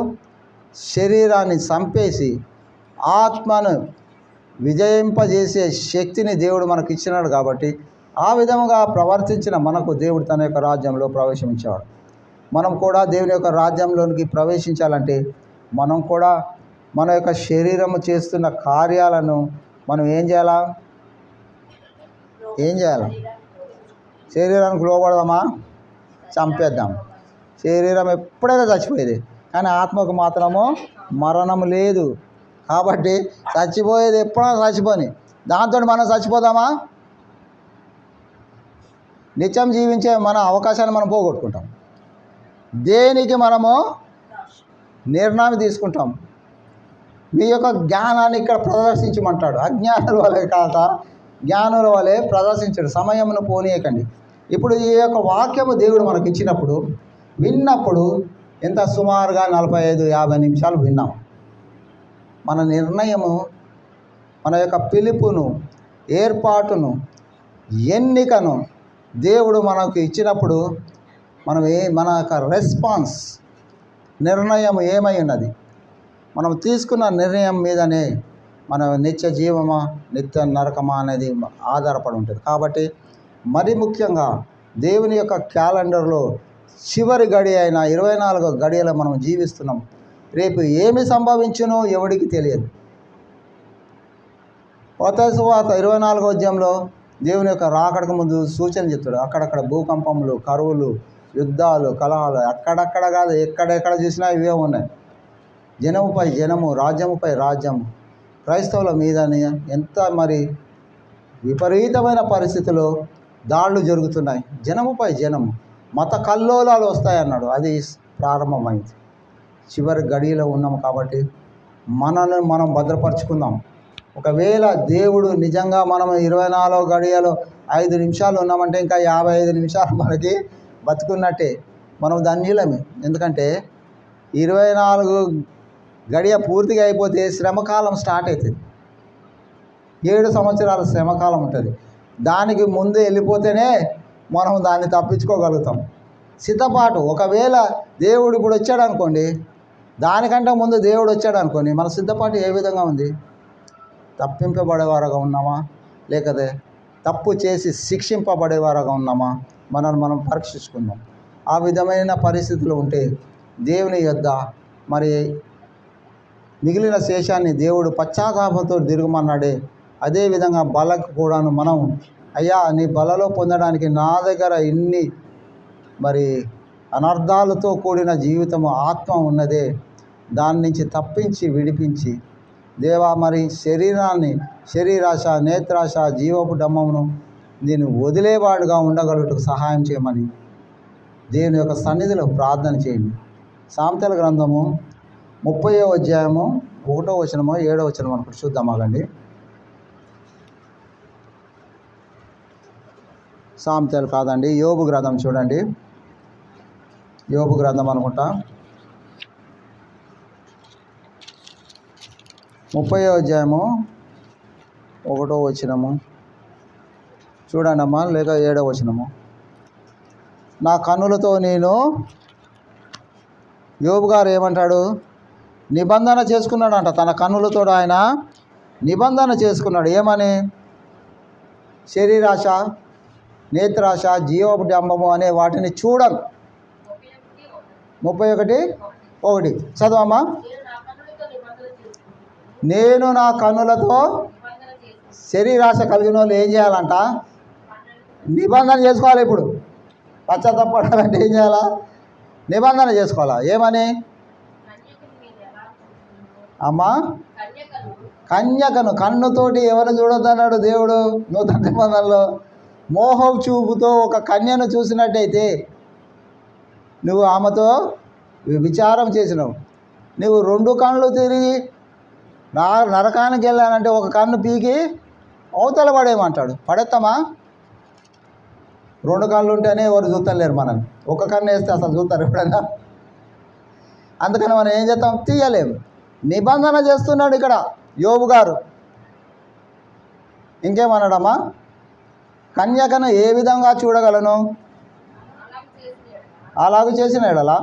శరీరాన్ని చంపేసి ఆత్మను విజయింపజేసే శక్తిని దేవుడు మనకు ఇచ్చినాడు. కాబట్టి ఆ విధముగా ప్రవర్తించిన మనకు దేవుడు తన యొక్క రాజ్యంలో ప్రవేశించేవాడు. మనం కూడా దేవుని యొక్క రాజ్యంలోనికి ప్రవేశించాలంటే మనం కూడా మన యొక్క శరీరము చేస్తున్న కార్యాలను మనం ఏం చేయాలా? శరీరానికి లోబడదామా? చంపేద్దాం. శరీరం ఎప్పుడైనా చచ్చిపోయేది, కానీ ఆత్మకు మాత్రము మరణం లేదు. కాబట్టి చచ్చిపోయేది ఎప్పుడైనా చచ్చిపోని, దాంతో మనం చచ్చిపోదామా? నిత్యం జీవించే మన అవకాశాన్ని మనం పోగొట్టుకుంటాం. దేనికి మనము నిర్ణయం తీసుకుంటాం? మీ యొక్క జ్ఞానాన్ని ఇక్కడ ప్రదర్శించమంటాడు. అజ్ఞానుల వలె కాక జ్ఞానుల వలె ప్రదర్శించాడు. సమయమును పోనీయకండి. ఇప్పుడు ఈ యొక్క వాక్యము దేవుడు మనకి ఇచ్చినప్పుడు విన్నప్పుడు ఎంత సుమారుగా 45-50 నిమిషాలు విన్నాం. మన నిర్ణయము, మన యొక్క పిలుపును, ఏర్పాటును, ఎన్నికను దేవుడు మనకు ఇచ్చినప్పుడు మన యొక్క రెస్పాన్స్, నిర్ణయం ఏమై ఉన్నది? మనం తీసుకున్న నిర్ణయం మీదనే మన నిత్య జీవమా నిత్య నరకమా అనేది ఆధారపడి ఉంటుంది. కాబట్టి మరి ముఖ్యంగా దేవుని యొక్క క్యాలెండర్లో చివరి గడి అయిన 24 గడియలో మనం జీవిస్తున్నాం. రేపు ఏమి సంభవించునో ఎవడికి తెలియదు. మత్తయి సువార్త 24వ అధ్యాయంలో దేవుని యొక్క రాకడకు ముందు సూచన చెప్తాడు. అక్కడక్కడ భూకంపములు, కరువులు, యుద్ధాలు, కలహాలు, అక్కడక్కడ కాదు ఎక్కడెక్కడ చూసినా ఇవే ఉన్నాయి. జనముపై జనము, రాజ్యముపై రాజ్యము, క్రైస్తవుల మీదని ఎంత మరి విపరీతమైన పరిస్థితుల్లో దాడులు జరుగుతున్నాయి. జనముపై జనము, మత కల్లోలాలు వస్తాయన్నాడు. అది ప్రారంభమైంది. చివరి గడిలో ఉన్నాము కాబట్టి మనల్ని మనం భద్రపరుచుకుందాం. ఒకవేళ దేవుడు నిజంగా మనం 24 గడియలో 5 నిమిషాలు ఉన్నామంటే ఇంకా 55 నిమిషాలు మనకి బతుకున్నట్టే. మనం ధన్యులమే. ఎందుకంటే 24 గడియ పూర్తిగా అయిపోతే శ్రమకాలం స్టార్ట్ అవుతుంది. 7 సంవత్సరాల శ్రమకాలం ఉంటుంది. దానికి ముందు వెళ్ళిపోతేనే మనం దాన్ని తప్పించుకోగలుగుతాం. సిద్ధపాటు, ఒకవేళ దేవుడు ఇప్పుడు వచ్చాడు అనుకోండి, దానికంటే ముందు దేవుడు వచ్చాడు అనుకోండి, మన సిద్ధపాటు ఏ విధంగా ఉంది? తప్పింపబడేవారుగా ఉన్నామా, లేకపోతే తప్పు చేసి శిక్షింపబడేవారుగా ఉన్నామా? మనల్ని మనం పరీక్షించుకుందాం. ఆ విధమైన పరిస్థితులు ఉంటే దేవుని యొద్ద మరి మిగిలిన శేషాన్ని దేవుడు పశ్చాత్తాపంతో తిరగమన్నాడే. అదేవిధంగా బలకు కూడాను మనం, అయ్యా నీ బలలో పొందడానికి నా దగ్గర ఇన్ని మరి అనర్థాలతో కూడిన జీవితము ఆత్మ ఉన్నదే, దాని నుంచి తప్పించి విడిపించి దేవా మరి శరీరాశ, నేత్రాశ, జీవపు డమ్మమును నేను వదిలేవాడుగా ఉండగలుగుటకు సహాయం చేయమని దేవుని యొక్క సన్నిధిలో ప్రార్థన చేయండి. సామెతల గ్రంథము 30వ అధ్యాయము 1వ వచనమో 7వ వచనమో అనుకుంటు చూద్దామాగండి. సామెతలు కాదండి, యోబు గ్రంథం చూడండి. యోబు గ్రంథం అనుకుంటా 30వ అధ్యాయము 1వ వచనము చూడండి అమ్మా, లేక 7వ వచనము. నా కన్నులతో నేను, యోబు గారు ఏమంటాడు? నిబంధన చేసుకున్నాడంట. తన కన్నులతో ఆయన నిబంధన చేసుకున్నాడు. ఏమని? శరీరాశ, నేత్రాశ, జీవపు డంబము అనే వాటిని చూడను. 31:1 చదవమ్మా. నేను నా కన్నులతో, శరీరాశ కలిగిన వాళ్ళు ఏం చేయాలంట? నిబంధన చేసుకోవాలి. ఇప్పుడు పశ్చాత్తాపడాలంటే ఏం చేయాలా? నిబంధన చేసుకోవాలా. ఏమని? అమ్మా, కన్యకను కన్నుతోటి ఎవరు చూడొద్దన్నాడు దేవుడు నూతన నిబంధనలో. మోహం చూపుతో ఒక కన్యను చూసినట్టయితే నువ్వు ఆమెతో విచారం చేసినావు. నువ్వు 2 కళ్ళు తిరిగి నరకానికి వెళ్ళానంటే ఒక కన్ను పీకి అవతల పడేయమంటాడు. పడేస్తామా? 2 కళ్ళు ఉంటేనే ఎవరు చూస్తలేరు మనల్ని. ఒక కన్ను వేస్తే అసలు చూస్తారు ఎప్పుడైనా? అందుకని మనం ఏం చేస్తాం? తీయలేము. నిబంధన చేస్తున్నాడు ఇక్కడ యోబు గారు. ఇంకేమన్నాడమ్మా? కన్యకను ఏ విధంగా చూడగలను? అలాగూ చేసిన ఎడలా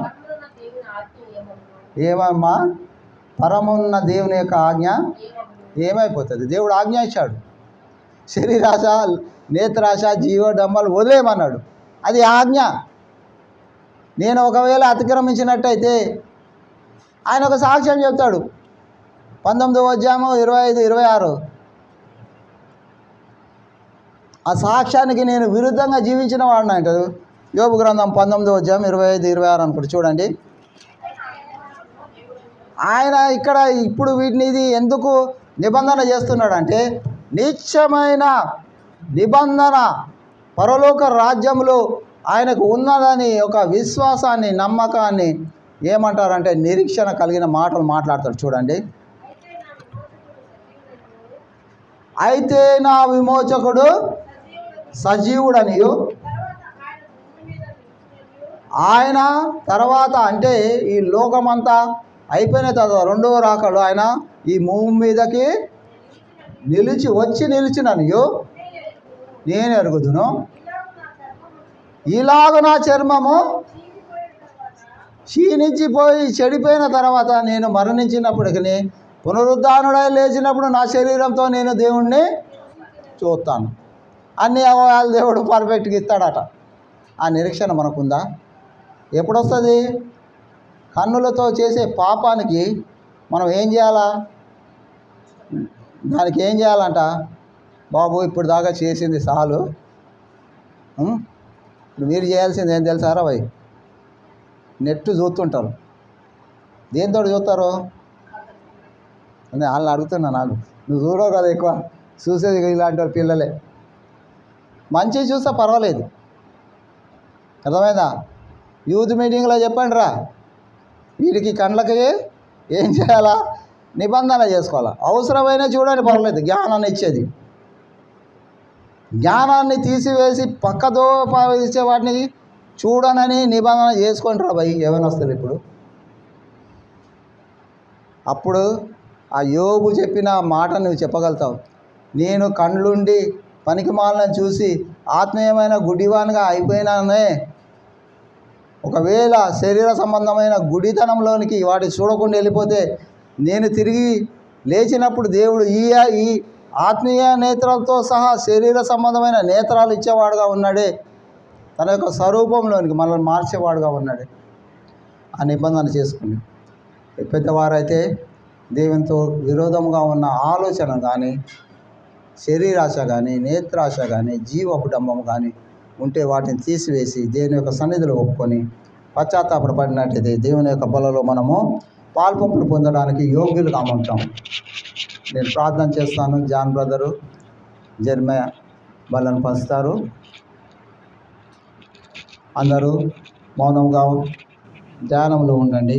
ఏమమ్మా, పరమున్న దేవుని యొక్క ఆజ్ఞ ఏమైపోతుంది? దేవుడు ఆజ్ఞ ఇచ్చాడు, శరీరాశ, నేత్రాశ, జీవడంబాలు వదిలేయమన్నాడు. అది ఆజ్ఞ. నేను ఒకవేళ అతిక్రమించినట్టయితే ఆయన ఒక సాక్ష్యం చెప్తాడు. 19వ అధ్యాయము 25, 26. ఆ సాక్ష్యానికి నేను విరుద్ధంగా జీవించిన వాడిని అంటారు. యోబు గ్రంథం 19వ అధ్యాయం 25, 26 అనుకుంటు చూడండి. ఆయన ఇక్కడ ఇప్పుడు వీటిని ఇది ఎందుకు నిబంధన చేస్తున్నాడంటే, నిత్యమైన నిబంధన పరలోక రాజ్యంలో ఆయనకు ఉన్నదని ఒక విశ్వాసాన్ని, నమ్మకాన్ని ఏమంటారంటే నిరీక్షణ కలిగిన మాటలు మాట్లాడతాడు. చూడండి. అయితే నా విమోచకుడు సజీవుడనియు, ఆయన తర్వాత అంటే ఈ లోకమంతా అయిపోయిన తర్వాత రెండవ రాకడు ఆయన ఈ భూమి మీదకి నిలిచిననియు నేను ఎరుగుదును. ఇలాగ నా చర్మము క్షీణించిపోయి చెడిపోయిన తర్వాత నేను మరణించినప్పటికీ పునరుద్ధానుడై లేచినప్పుడు నా శరీరంతో నేను దేవుణ్ణి చూస్తాను. అన్ని అవయవాలు దేవుడు పర్ఫెక్ట్గా ఇస్తాడట. ఆ నిరీక్షణ మనకుందా? ఎప్పుడు వస్తుంది? కన్నులతో చేసే పాపానికి మనం ఏం చేయాలా? దానికి ఏం చేయాలంట? బాబు ఇప్పుడు దాకా చేసింది చాలు, ఇప్పుడు మీరు చేయాల్సింది ఏం తెలుసారా? భయ్, నెట్ చూస్తుంటారు. దేంతో చూస్తారు అని వాళ్ళని అడుగుతున్నా. నాకు నువ్వు చూడవు కదా, ఎక్కువ చూసేది ఇలాంటి వాళ్ళ పిల్లలే. మంచి చూస్తే పర్వాలేదు, అర్థమైందా? యూత్ మీటింగ్లో చెప్పండి రా, వీడికి కండ్లకి ఏం చేయాలా? నిబంధన చేసుకోవాలా. అవసరమైన చూడండి, పర్వాలేదు, జ్ఞానాన్ని ఇచ్చేది. జ్ఞానాన్ని తీసివేసి పక్కదో ఇచ్చే వాటిని చూడనని నిబంధన చేసుకోండి రా భయ్. ఏమైనా వస్తుంది ఇప్పుడు? అప్పుడు ఆ యోబు చెప్పిన మాట నువ్వు చెప్పగలుగుతావు. నేను కండ్లుండి పనికిమాలను చూసి ఆత్మీయమైన గుడివానిగా అయిపోయినానే. ఒకవేళ శరీర సంబంధమైన గుడితనంలోనికి వాటి చూడకుండా వెళ్ళిపోతే నేను తిరిగి లేచినప్పుడు దేవుడు ఈ ఆత్మీయ నేత్రాలతో సహా శరీర సంబంధమైన నేత్రాలు ఇచ్చేవాడుగా ఉన్నాడే, తన యొక్క స్వరూపంలోనికి మనల్ని మార్చేవాడుగా ఉన్నాడే. ఆ నిబంధన చేసుకుని పెద్దవారైతే దేవునితో విరోధంగా ఉన్న ఆలోచన కానీ, శరీరాశ కానీ, నేత్రాశ కానీ, జీవపుడంబం కానీ ఉంటే వాటిని తీసివేసి దేవుని యొక్క సన్నిధిలో ఒప్పుకొని పశ్చాత్తాపడినట్టయితే దేవుని యొక్క బలలో మనము పాల్పంపులు పొందడానికి యోగ్యులుగా ఉంటాం. నేను ప్రార్థన చేస్తాను. జాన్ బ్రదరు జర్మయ బలను పంచుతారు. అందరూ మౌనంగా ధ్యానంలో ఉండండి.